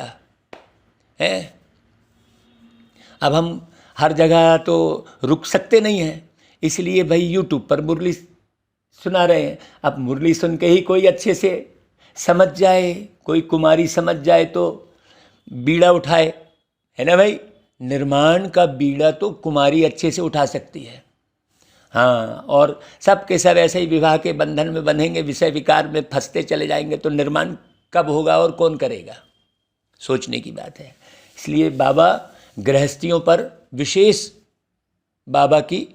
है। अब हम हर जगह तो रुक सकते नहीं हैं, इसलिए भाई यूट्यूब पर मुरली सुना रहे हैं। अब मुरली सुन के ही कोई अच्छे से समझ जाए, कोई कुमारी समझ जाए तो बीड़ा उठाए, है ना भाई। निर्माण का बीड़ा तो कुमारी अच्छे से उठा सकती है। हाँ, और सब के सब ऐसे ही विवाह के बंधन में बंधेंगे, विषय विकार में फंसते चले जाएंगे, तो निर्माण कब होगा और कौन करेगा? सोचने की बात है। इसलिए बाबा गृहस्थियों पर विशेष बाबा की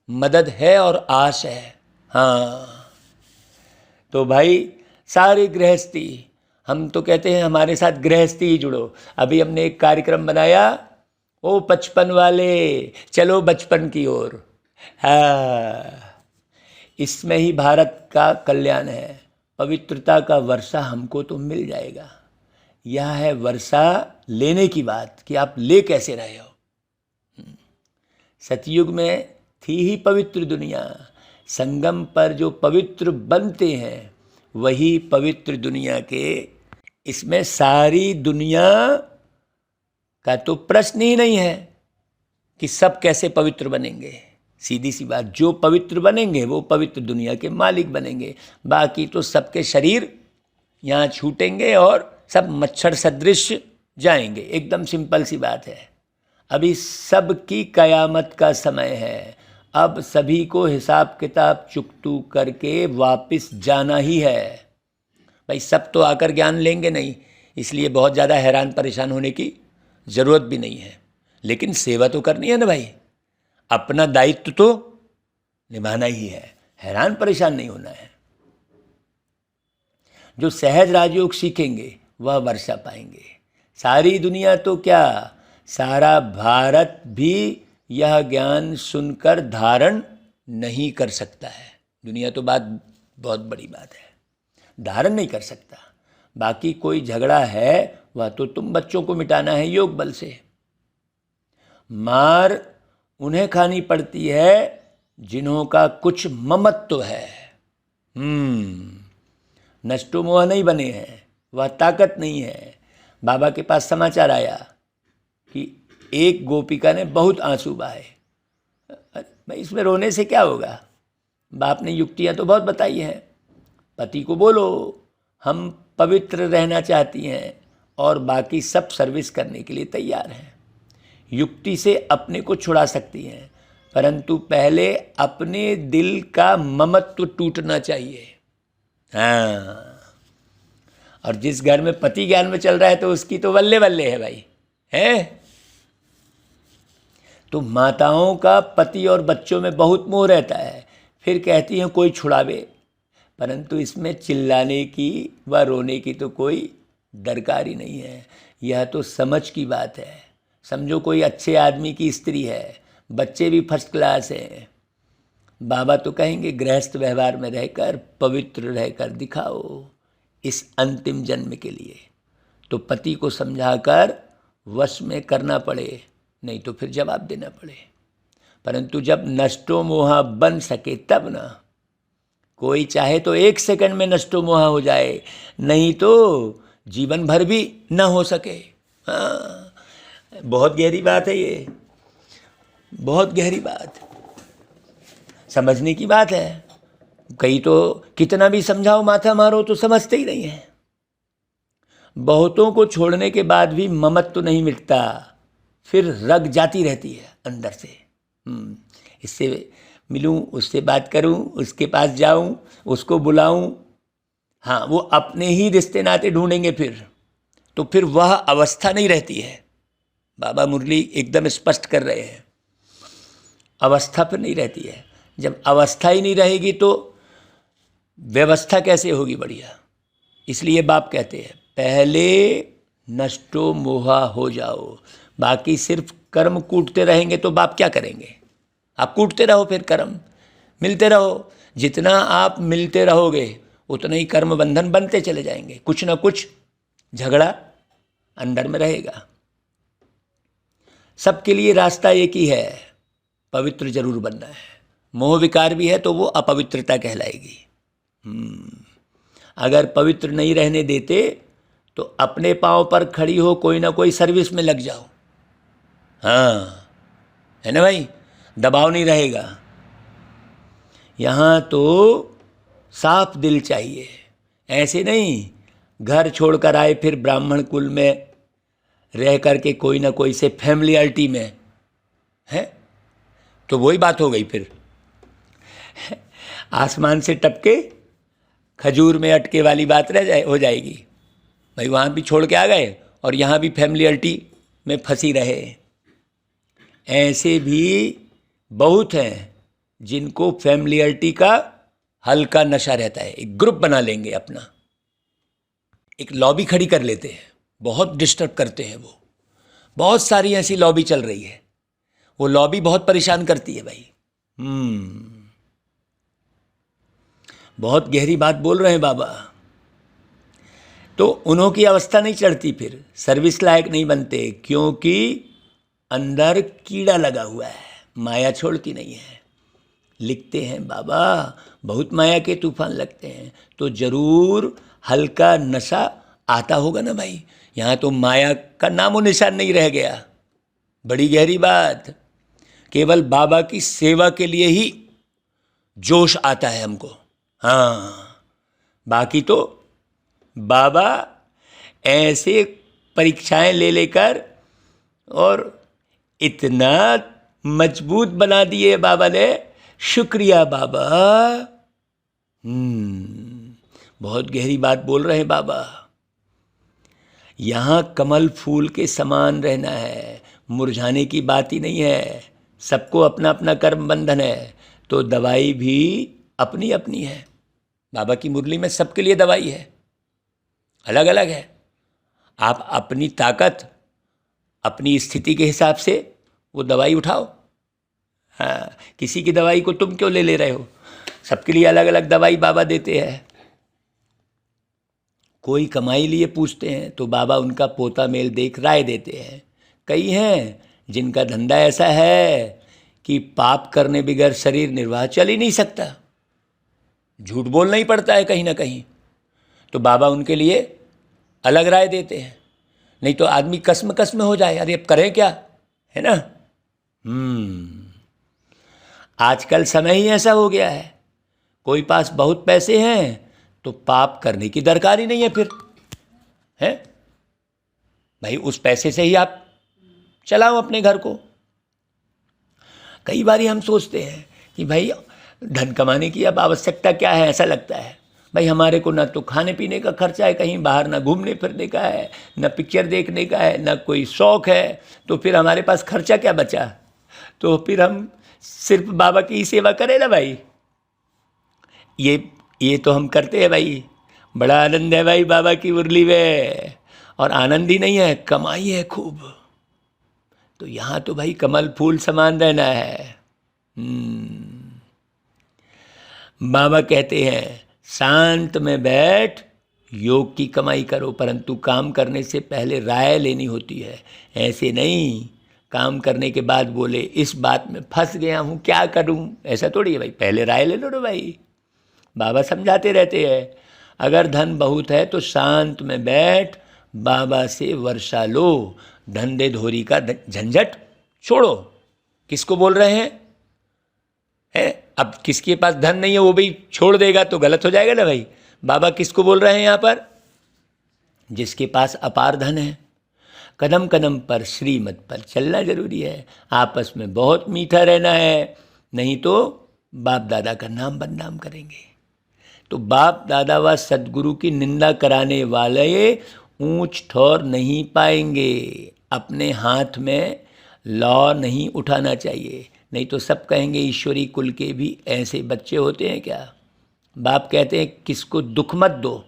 मदद है और आस है। हाँ, तो भाई सारी गृहस्थी, हम तो कहते हैं हमारे साथ गृहस्थी ही जुड़ो। अभी हमने एक कार्यक्रम बनाया, ओ 55 वाले चलो बचपन की ओर। हाँ, इसमें ही भारत का कल्याण है। पवित्रता का वर्षा हमको तो मिल जाएगा। यह है वर्षा लेने की बात कि आप ले कैसे रहे हो। सतयुग में थी ही पवित्र दुनिया। संगम पर जो पवित्र बनते हैं वही पवित्र दुनिया के। इसमें सारी दुनिया का तो प्रश्न ही नहीं है कि सब कैसे पवित्र बनेंगे। सीधी सी बात, जो पवित्र बनेंगे वो पवित्र दुनिया के मालिक बनेंगे। बाकी तो सबके शरीर यहाँ छूटेंगे और सब मच्छर सदृश जाएंगे। एकदम सिंपल सी बात है। अभी सबकी कयामत का समय है। अब सभी को हिसाब किताब चुकतू करके वापस जाना ही है। भाई सब तो आकर ज्ञान लेंगे नहीं, इसलिए बहुत ज़्यादा हैरान परेशान होने की ज़रूरत भी नहीं है। लेकिन सेवा तो करनी है ना भाई, अपना दायित्व तो निभाना ही है, हैरान परेशान नहीं होना है। जो सहज राजयोग सीखेंगे वह वर्षा पाएंगे। सारी दुनिया तो क्या, सारा भारत भी यह ज्ञान सुनकर धारण नहीं कर सकता है। दुनिया तो बात बहुत बड़ी बात है, धारण नहीं कर सकता। बाकी कोई झगड़ा है वह तो तुम बच्चों को मिटाना है योग बल से। मार उन्हें खानी पड़ती है जिन्हों का कुछ ममत्व है। नष्टो मोह नहीं बने हैं, वह ताकत नहीं है। बाबा के पास समाचार आया कि एक गोपिका ने बहुत आंसू बहाए। भाई इसमें रोने से क्या होगा। बाप ने युक्तियाँ तो बहुत बताई हैं। पति को बोलो हम पवित्र रहना चाहती हैं और बाकी सब सर्विस करने के लिए तैयार हैं। युक्ति से अपने को छुड़ा सकती हैं, परंतु पहले अपने दिल का ममत्व टूटना चाहिए। हाँ, और जिस घर में पति ज्ञान में चल रहा है तो उसकी तो बल्ले बल्ले है भाई, है। तो माताओं का पति और बच्चों में बहुत मोह रहता है, फिर कहती हैं कोई छुड़ावे, परंतु इसमें चिल्लाने की व रोने की तो कोई दरकार ही नहीं है। यह तो समझ की बात है। समझो कोई अच्छे आदमी की स्त्री है, बच्चे भी फर्स्ट क्लास हैं, बाबा तो कहेंगे गृहस्थ व्यवहार में रहकर पवित्र रहकर दिखाओ इस अंतिम जन्म के लिए। तो पति को समझाकर वश में करना पड़े, नहीं तो फिर जवाब देना पड़े। परंतु जब नष्टो मोहा बन सके तब ना। कोई चाहे तो 1 सेकंड में नष्टो मोहा हो जाए, नहीं तो जीवन भर भी न हो सके। हाँ, बहुत गहरी बात है ये, बहुत गहरी बात, समझने की बात है। कई तो कितना भी समझाओ माथा मारो तो समझते ही नहीं है। बहुतों को छोड़ने के बाद भी ममत्व तो नहीं मिटता, फिर रग जाती रहती है अंदर से। इससे मिलूं, उससे बात करूं, उसके पास जाऊं, उसको बुलाऊं। हाँ, वो अपने ही रिश्ते नाते ढूंढेंगे फिर वह अवस्था नहीं रहती है। बाबा मुरली एकदम स्पष्ट कर रहे हैं, अवस्था फिर नहीं रहती है। जब अवस्था ही नहीं रहेगी तो व्यवस्था कैसे होगी बढ़िया। इसलिए बाप कहते हैं पहले नष्टो मोहा हो जाओ। बाकी सिर्फ कर्म कूटते रहेंगे तो बाप क्या करेंगे। आप कूटते रहो, फिर कर्म मिलते रहो। जितना आप मिलते रहोगे उतना ही कर्म बंधन बनते चले जाएंगे। कुछ ना कुछ झगड़ा अंदर में रहेगा। सबके लिए रास्ता एक ही है, पवित्र जरूर बनना है। मोह विकार भी है तो वो अपवित्रता कहलाएगी। अगर पवित्र नहीं रहने देते तो अपने पांव पर खड़ी हो कोई ना कोई सर्विस में लग जाओ। हाँ, है ना भाई, दबाव नहीं रहेगा। यहाँ तो साफ दिल चाहिए। ऐसे नहीं घर छोड़कर आए फिर ब्राह्मण कुल में रह करके कोई ना कोई से फैमिलियरिटी में है, तो वही बात हो गई। फिर आसमान से टपके खजूर में अटके वाली बात हो जाएगी। भाई वहाँ भी छोड़ के आ गए और यहाँ भी फैमिलियरिटी में फंसी रहे। ऐसे भी बहुत हैं जिनको फैमिलियरिटी का हल्का नशा रहता है, एक ग्रुप बना लेंगे अपना, एक लॉबी खड़ी कर लेते हैं, बहुत डिस्टर्ब करते हैं वो, बहुत सारी ऐसी लॉबी चल रही है, वो लॉबी बहुत परेशान करती है भाई। बहुत गहरी बात बोल रहे हैं बाबा। तो उन्हों की अवस्था नहीं चढ़ती, फिर सर्विस लायक नहीं बनते, क्योंकि अंदर कीड़ा लगा हुआ है, माया छोड़ती नहीं है। लिखते हैं बाबा बहुत माया के तूफान लगते हैं, तो जरूर हल्का नशा आता होगा ना भाई। यहाँ तो माया का नामो निशान नहीं रह गया। बड़ी गहरी बात। केवल बाबा की सेवा के लिए ही जोश आता है हमको। हाँ, बाकी तो बाबा ऐसे परीक्षाएं ले लेकर और इतना मजबूत बना दिए बाबा ने। शुक्रिया बाबा। बहुत गहरी बात बोल रहे हैं बाबा। यहाँ कमल फूल के समान रहना है, मुरझाने की बात ही नहीं है। सबको अपना अपना कर्म बंधन है, तो दवाई भी अपनी अपनी है। बाबा की मुरली में सबके लिए दवाई है, अलग अलग है। आप अपनी ताकत, अपनी स्थिति के हिसाब से वो दवाई उठाओ। हाँ, किसी की दवाई को तुम क्यों ले रहे हो? सबके लिए अलग अलग दवाई बाबा देते हैं। कोई कमाई लिए पूछते हैं तो बाबा उनका पोता मेल देख राय देते हैं। कई हैं जिनका धंधा ऐसा है कि पाप करने बगैर शरीर निर्वाह चल ही नहीं सकता, झूठ बोलना ही पड़ता है कहीं ना कहीं, तो बाबा उनके लिए अलग राय देते हैं। नहीं तो आदमी कसम कसम हो जाए, अरे अब करें क्या, है ना। आजकल समय ही ऐसा हो गया है, कोई पास बहुत पैसे हैं तो पाप करने की दरकार ही नहीं है फिर, है भाई। उस पैसे से ही आप चलाओ अपने घर को। कई बार हम सोचते हैं कि भाई धन कमाने की अब आवश्यकता क्या है, ऐसा लगता है भाई हमारे को ना तो खाने पीने का खर्चा है कहीं बाहर, ना घूमने फिरने का है, ना पिक्चर देखने का है, ना कोई शौक है, तो फिर हमारे पास खर्चा क्या बचा? तो फिर हम सिर्फ बाबा की ही सेवा करें ना भाई। ये तो हम करते हैं भाई। बड़ा आनंद है भाई बाबा की मुरली में, और आनंद ही नहीं है, कमाई है खूब। तो यहाँ तो भाई कमल फूल समान रहना है। बाबा कहते हैं शांत में बैठ योग की कमाई करो, परंतु काम करने से पहले राय लेनी होती है। ऐसे नहीं काम करने के बाद बोले इस बात में फंस गया हूँ क्या करूँ, ऐसा थोड़ी है भाई। पहले राय ले लो ना भाई। बाबा समझाते रहते हैं अगर धन बहुत है तो शांत में बैठ बाबा से वर्षा लो, धंधे धोरी का झंझट छोड़ो। किसको बोल रहे हैं? अब किसके पास धन नहीं है वो भी छोड़ देगा तो गलत हो जाएगा ना भाई। बाबा किसको बोल रहे हैं यहाँ पर? जिसके पास अपार धन है। कदम कदम पर श्रीमत पर चलना जरूरी है, आपस में बहुत मीठा रहना है, नहीं तो बाप दादा का नाम बदनाम करेंगे। तो बाप दादा व सदगुरु की निंदा कराने वाले ऊंच ठौर नहीं पाएंगे। अपने हाथ में लॉ नहीं उठाना चाहिए, नहीं तो सब कहेंगे ईश्वरी कुल के भी ऐसे बच्चे होते हैं क्या। बाप कहते हैं किसको दुख मत दो,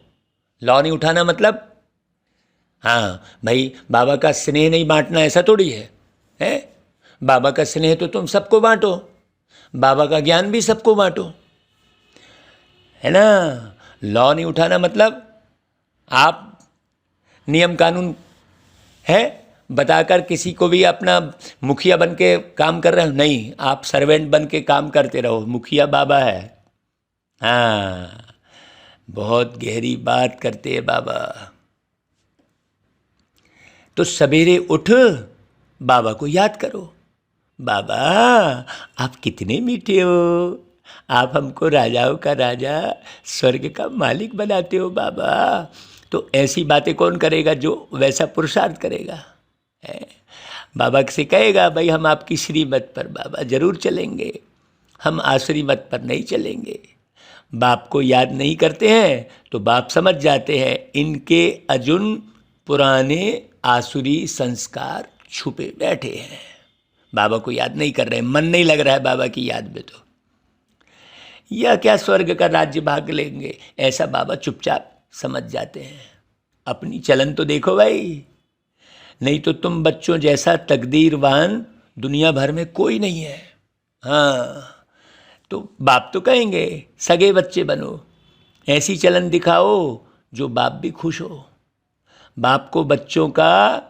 लॉ नहीं उठाना मतलब। हाँ भाई, बाबा का स्नेह नहीं बांटना ऐसा थोड़ी है। बाबा का स्नेह तो तुम सबको बांटो, बाबा का ज्ञान भी सबको बांटो, है ना। लॉ नहीं उठाना मतलब आप नियम कानून है बताकर किसी को भी अपना मुखिया बन के काम कर रहे हो, नहीं, आप सर्वेंट बन के काम करते रहो, मुखिया बाबा है। हाँ, बहुत गहरी बात करते हैं बाबा। तो सवेरे उठ बाबा को याद करो, बाबा आप कितने मीठे हो, आप हमको राजाओं का राजा स्वर्ग का मालिक बनाते हो बाबा। तो ऐसी बातें कौन करेगा जो वैसा पुरुषार्थ करेगा, है? बाबा से कहेगा भाई हम आपकी श्रीमत पर बाबा जरूर चलेंगे, हम आसुरी मत पर नहीं चलेंगे। बाप को याद नहीं करते हैं तो बाप समझ जाते हैं इनके अजुन पुराने आसुरी संस्कार छुपे बैठे हैं। बाबा को याद नहीं कर रहे, मन नहीं लग रहा है बाबा की याद में, तो या क्या स्वर्ग का राज्य भाग लेंगे, ऐसा बाबा चुपचाप समझ जाते हैं। अपनी चलन तो देखो भाई, नहीं तो तुम बच्चों जैसा तकदीरवान दुनिया भर में कोई नहीं है। हाँ, तो बाप तो कहेंगे सगे बच्चे बनो, ऐसी चलन दिखाओ जो बाप भी खुश हो। बाप को बच्चों का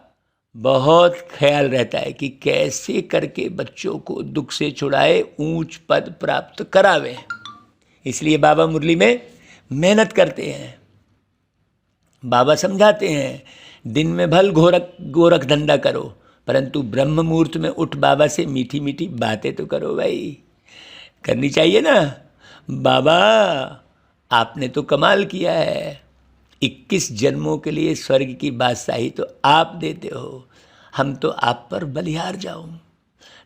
बहुत ख्याल रहता है कि कैसे करके बच्चों को दुख से छुड़ाए, ऊंच पद प्राप्त करावे। इसलिए बाबा मुरली में मेहनत करते हैं। बाबा समझाते हैं, दिन में भल गोरख धंधा करो, परंतु ब्रह्म मुहूर्त में उठ बाबा से मीठी मीठी बातें तो करो भाई, करनी चाहिए ना। बाबा आपने तो कमाल किया है, 21 जन्मों के लिए स्वर्ग की बादशाही तो आप देते हो, हम तो आप पर बलिहार जाऊं।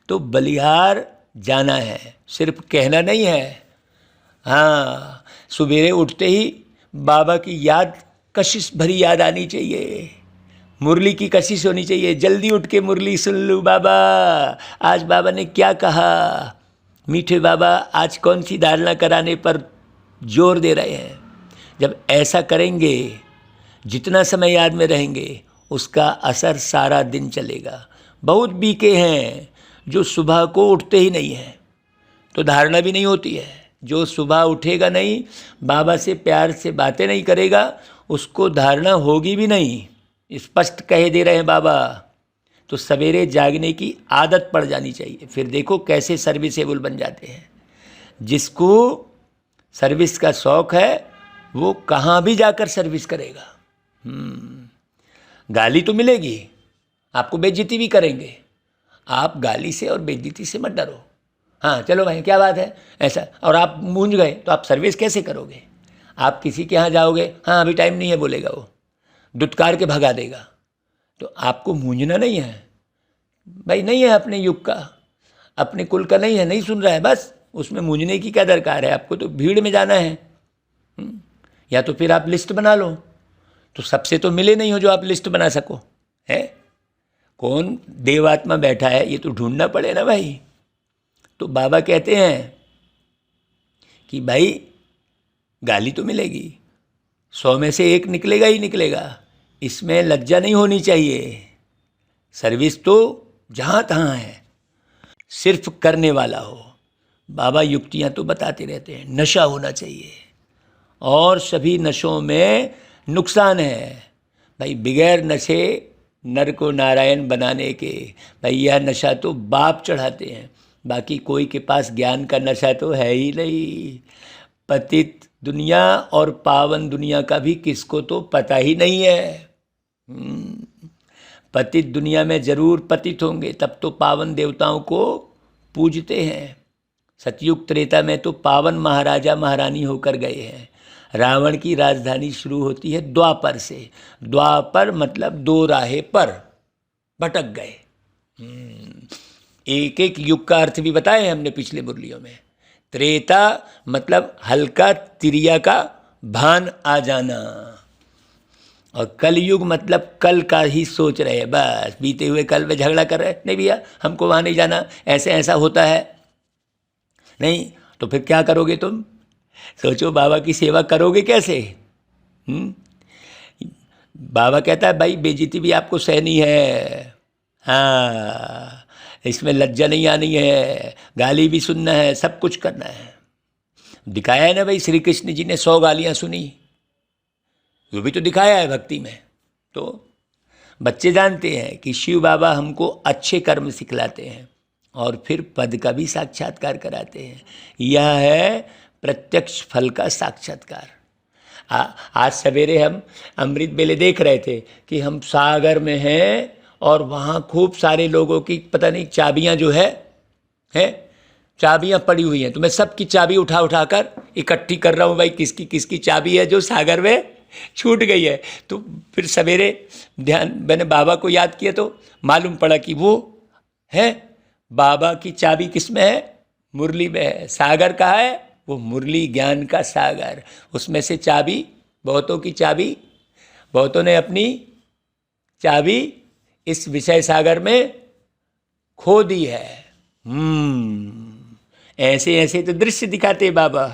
तो बलिहार जाना है, सिर्फ कहना नहीं है। हाँ, सुबेरे उठते ही बाबा की याद, कशिश भरी याद आनी चाहिए, मुरली की कशिश होनी चाहिए। जल्दी उठ के मुरली सुन लूँ, बाबा आज बाबा ने क्या कहा, मीठे बाबा आज कौन सी धारणा कराने पर जोर दे रहे हैं। जब ऐसा करेंगे, जितना समय याद में रहेंगे, उसका असर सारा दिन चलेगा। बहुत बीके हैं जो सुबह को उठते ही नहीं हैं, तो धारणा भी नहीं होती है। जो सुबह उठेगा नहीं, बाबा से प्यार से बातें नहीं करेगा, उसको धारणा होगी भी नहीं, स्पष्ट कह दे रहे हैं बाबा। तो सवेरे जागने की आदत पड़ जानी चाहिए, फिर देखो कैसे सर्विसेबल बन जाते हैं। जिसको सर्विस का शौक है वो कहाँ भी जाकर सर्विस करेगा। गाली तो मिलेगी, आपको बेइज्जती भी करेंगे, आप गाली से और बेइज्जती से मत डरो। हाँ चलो भाई क्या बात है ऐसा, और आप मूंझ गए तो आप सर्विस कैसे करोगे। आप किसी के यहाँ जाओगे, हाँ अभी टाइम नहीं है बोलेगा, वो दुत्कार के भगा देगा। तो आपको मूंझना नहीं है भाई, नहीं है अपने युग का, अपने कुल का नहीं है, नहीं सुन रहा है, बस उसमें मूंझने की क्या दरकार है। आपको तो भीड़ में जाना है। या तो फिर आप लिस्ट बना लो, तो सबसे तो मिले नहीं हो जो आप लिस्ट बना सको, है कौन देवात्मा बैठा है ये तो ढूंढना पड़े ना भाई। तो बाबा कहते हैं कि भाई गाली तो मिलेगी, 100 में से 1 निकलेगा ही निकलेगा, इसमें लज्जा नहीं होनी चाहिए। सर्विस तो जहाँ तहाँ है, सिर्फ करने वाला हो। बाबा युक्तियाँ तो बताते रहते हैं, नशा होना चाहिए, और सभी नशों में नुकसान है भाई। बगैर नशे नर को नारायण बनाने के, भाई यह नशा तो बाप चढ़ाते हैं, बाकी कोई के पास ज्ञान का नशा तो है ही नहीं। पतित दुनिया और पावन दुनिया का भी किसको तो पता ही नहीं है। पतित दुनिया में जरूर पतित होंगे, तब तो पावन देवताओं को पूजते हैं। सतयुग त्रेता में तो पावन महाराजा महारानी होकर गए हैं। रावण की राजधानी शुरू होती है द्वापर से, द्वापर मतलब 2 राहें पर भटक गए। एक एक युग का अर्थ भी बताए हमने पिछले मुरलियों में। त्रेता मतलब हल्का तिरिया का भान आ जाना, और कलयुग मतलब कल का ही सोच रहे हैं, बस बीते हुए कल में झगड़ा कर रहे हैं, नहीं भैया हमको वहाँ नहीं जाना, ऐसे ऐसा होता है। नहीं तो फिर क्या करोगे तुम, सोचो बाबा की सेवा करोगे कैसे। बाबा कहता है भाई बेइज्जती भी आपको सहनी है, हाँ इसमें लज्जा नहीं आनी है, गाली भी सुनना है, सब कुछ करना है। दिखाया है ना भाई, श्री कृष्ण जी ने 100 गालियाँ सुनी, वो भी तो दिखाया है भक्ति में। तो बच्चे जानते हैं कि शिव बाबा हमको अच्छे कर्म सिखलाते हैं और फिर पद का भी साक्षात्कार कराते हैं। यह है प्रत्यक्ष फल का साक्षात्कार। आज सवेरे हम अमृत बेले देख रहे थे कि हम सागर में हैं और वहाँ खूब सारे लोगों की पता नहीं चाबियाँ जो है चाबियाँ पड़ी हुई हैं। तो मैं सबकी चाबी उठा उठा कर इकट्ठी कर रहा हूँ भाई, किसकी किसकी चाबी है जो सागर में छूट गई है। तो फिर सवेरे ध्यान मैंने बाबा को याद किया तो मालूम पड़ा कि वो है बाबा की चाबी किस में है, मुरली में है। सागर कहाँ है, वो मुरली ज्ञान का सागर, उसमें से चाबी, बहुतों की चाबी, बहुतों ने अपनी चाबी इस विषय सागर में खो दी है। ऐसे ऐसे तो दृश्य दिखाते बाबा।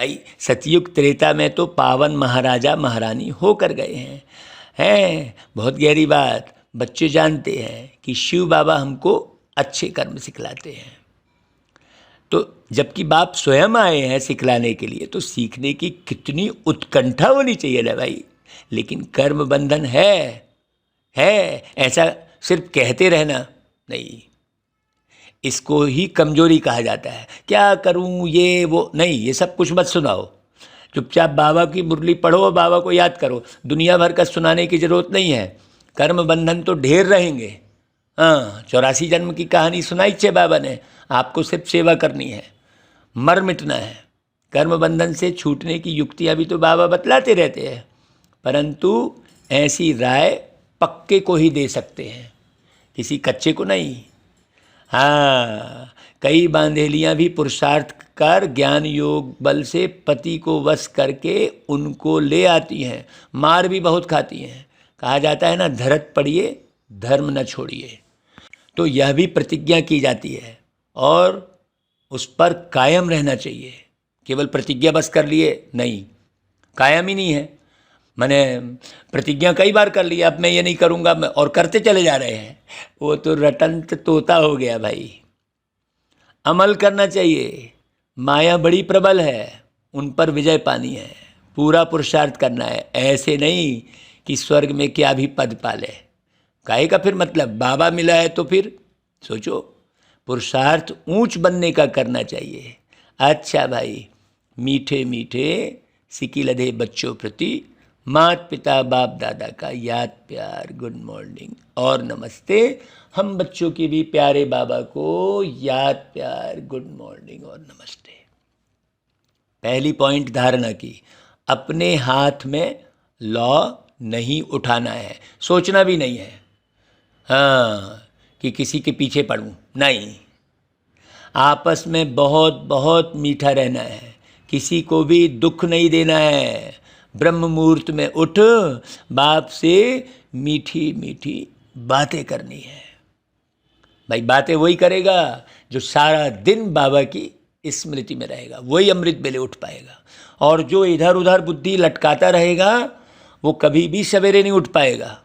भाई सतयुग त्रेता में तो पावन महाराजा महारानी होकर गए हैं। बहुत गहरी बात। बच्चे जानते हैं कि शिव बाबा हमको अच्छे कर्म सिखलाते हैं। तो जबकि बाप स्वयं आए हैं सिखलाने के लिए, तो सीखने की कितनी उत्कंठा होनी चाहिए ना भाई। लेकिन कर्म बंधन है ऐसा सिर्फ कहते रहना नहीं, इसको ही कमजोरी कहा जाता है। क्या करूं ये वो नहीं, ये सब कुछ मत सुनाओ। चुपचाप बाबा की मुरली पढ़ो, बाबा को याद करो। दुनिया भर का सुनाने की जरूरत नहीं है। कर्म बंधन तो ढेर रहेंगे। हाँ, 84 जन्म की कहानी सुनाई छे बाबा ने। आपको सिर्फ सेवा करनी है, मर मिटना है। कर्म बंधन से छूटने की युक्तियाँ भी तो बाबा बतलाते रहते हैं, परंतु ऐसी राय पक्के को ही दे सकते हैं, किसी कच्चे को नहीं। हाँ, कई बांधेलियाँ भी पुरुषार्थ कर ज्ञान योग बल से पति को वश करके उनको ले आती हैं। मार भी बहुत खाती हैं। कहा जाता है ना, धरत पड़िए धर्म न छोड़िए। तो यह भी प्रतिज्ञा की जाती है और उस पर कायम रहना चाहिए। केवल प्रतिज्ञा बस कर लिए नहीं, कायम ही नहीं है। मैंने प्रतिज्ञा कई बार कर ली, अब मैं ये नहीं करूँगा, और करते चले जा रहे हैं। वो तो रटंत तोता हो गया भाई। अमल करना चाहिए। माया बड़ी प्रबल है, उन पर विजय पानी है। पूरा पुरुषार्थ करना है। ऐसे नहीं कि स्वर्ग में क्या भी पद पाले। काहे का फिर मतलब, बाबा मिला है तो फिर सोचो, पुरुषार्थ ऊंच बनने का करना चाहिए। अच्छा भाई, मीठे मीठे सिकी लधे बच्चों प्रति माता पिता बाप दादा का याद प्यार, गुड मॉर्निंग और नमस्ते। हम बच्चों के भी प्यारे बाबा को याद प्यार, गुड मॉर्निंग और नमस्ते। पहली पॉइंट धारणा की, अपने हाथ में लॉ नहीं उठाना है, सोचना भी नहीं है हाँ कि किसी के पीछे पड़ूं, नहीं। आपस में बहुत बहुत मीठा रहना है, किसी को भी दुख नहीं देना है। ब्रह्म मुहूर्त में उठ बाप से मीठी मीठी बातें करनी है। भाई बातें वही करेगा जो सारा दिन बाबा की स्मृति में रहेगा, वही अमृत बेले उठ पाएगा। और जो इधर उधर बुद्धि लटकाता रहेगा वो कभी भी सवेरे नहीं उठ पाएगा।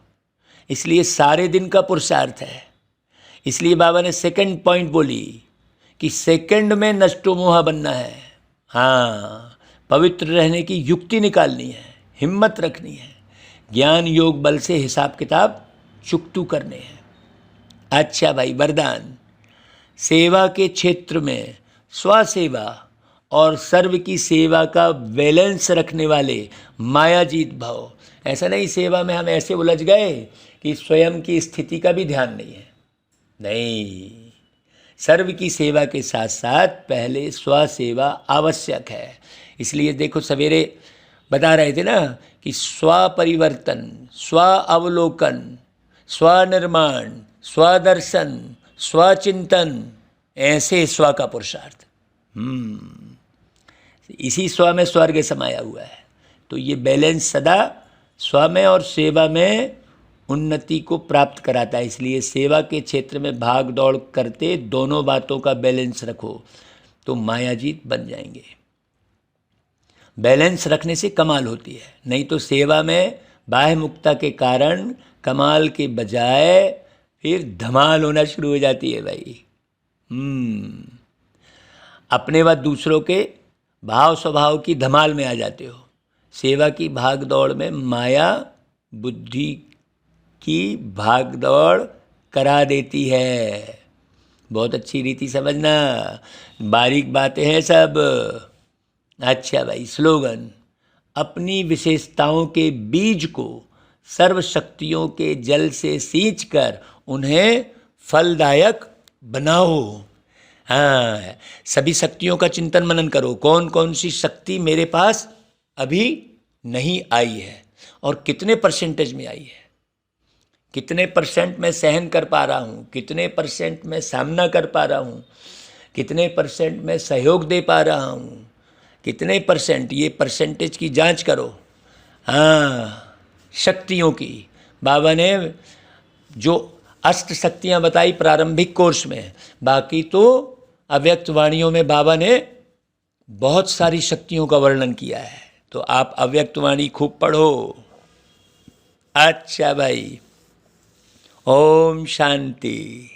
इसलिए सारे दिन का पुरुषार्थ है। इसलिए बाबा ने सेकंड पॉइंट बोली कि सेकंड में नष्टो मोहा बनना है। हाँ, पवित्र रहने की युक्ति निकालनी है, हिम्मत रखनी है, ज्ञान योग बल से हिसाब किताब चुकतू करने हैं। अच्छा भाई, वरदान, सेवा के क्षेत्र में स्वसेवा और सर्व की सेवा का बैलेंस रखने वाले मायाजीत भाव। ऐसा नहीं सेवा में हम ऐसे उलझ गए कि स्वयं की स्थिति का भी ध्यान नहीं है। नहीं, सर्व की सेवा के साथ साथ पहले स्वसेवा आवश्यक है। इसलिए देखो, सवेरे बता रहे थे ना कि स्व परिवर्तन, स्व अवलोकन, स्वनिर्माण, स्वदर्शन, स्वचिंतन, ऐसे स्व का पुरुषार्थ। इसी स्व में स्वर्ग समाया हुआ है। तो ये बैलेंस सदा स्व में और सेवा में उन्नति को प्राप्त कराता है। इसलिए सेवा के क्षेत्र में भाग दौड़ करते दोनों बातों का बैलेंस रखो तो मायाजीत बन जाएंगे। बैलेंस रखने से कमाल होती है, नहीं तो सेवा में बाह्य मुक्ता के कारण कमाल के बजाय फिर धमाल होना शुरू हो जाती है भाई। अपने व दूसरों के भाव स्वभाव की धमाल में आ जाते हो। सेवा की भाग दौड़ में माया बुद्धि की भाग दौड़ करा देती है। बहुत अच्छी रीति समझना, बारीक बातें हैं सब। अच्छा भाई, स्लोगन, अपनी विशेषताओं के बीज को सर्वशक्तियों के जल से सींचकर उन्हें फलदायक बनाओ। हाँ, सभी शक्तियों का चिंतन मनन करो। कौन कौन सी शक्ति मेरे पास अभी नहीं आई है और कितने परसेंटेज में आई है, कितने परसेंट मैं सहन कर पा रहा हूँ, कितने परसेंट मैं सामना कर पा रहा हूँ, कितने परसेंट मैं सहयोग दे पा रहा हूँ, कितने परसेंट, ये परसेंटेज की जांच करो। हाँ, शक्तियों की बाबा ने जो अष्ट शक्तियाँ बताई प्रारंभिक कोर्स में, बाकी तो अव्यक्त वाणियों में बाबा ने बहुत सारी शक्तियों का वर्णन किया है, तो आप अव्यक्तवाणी खूब पढ़ो। अच्छा भाई, ओम शांति।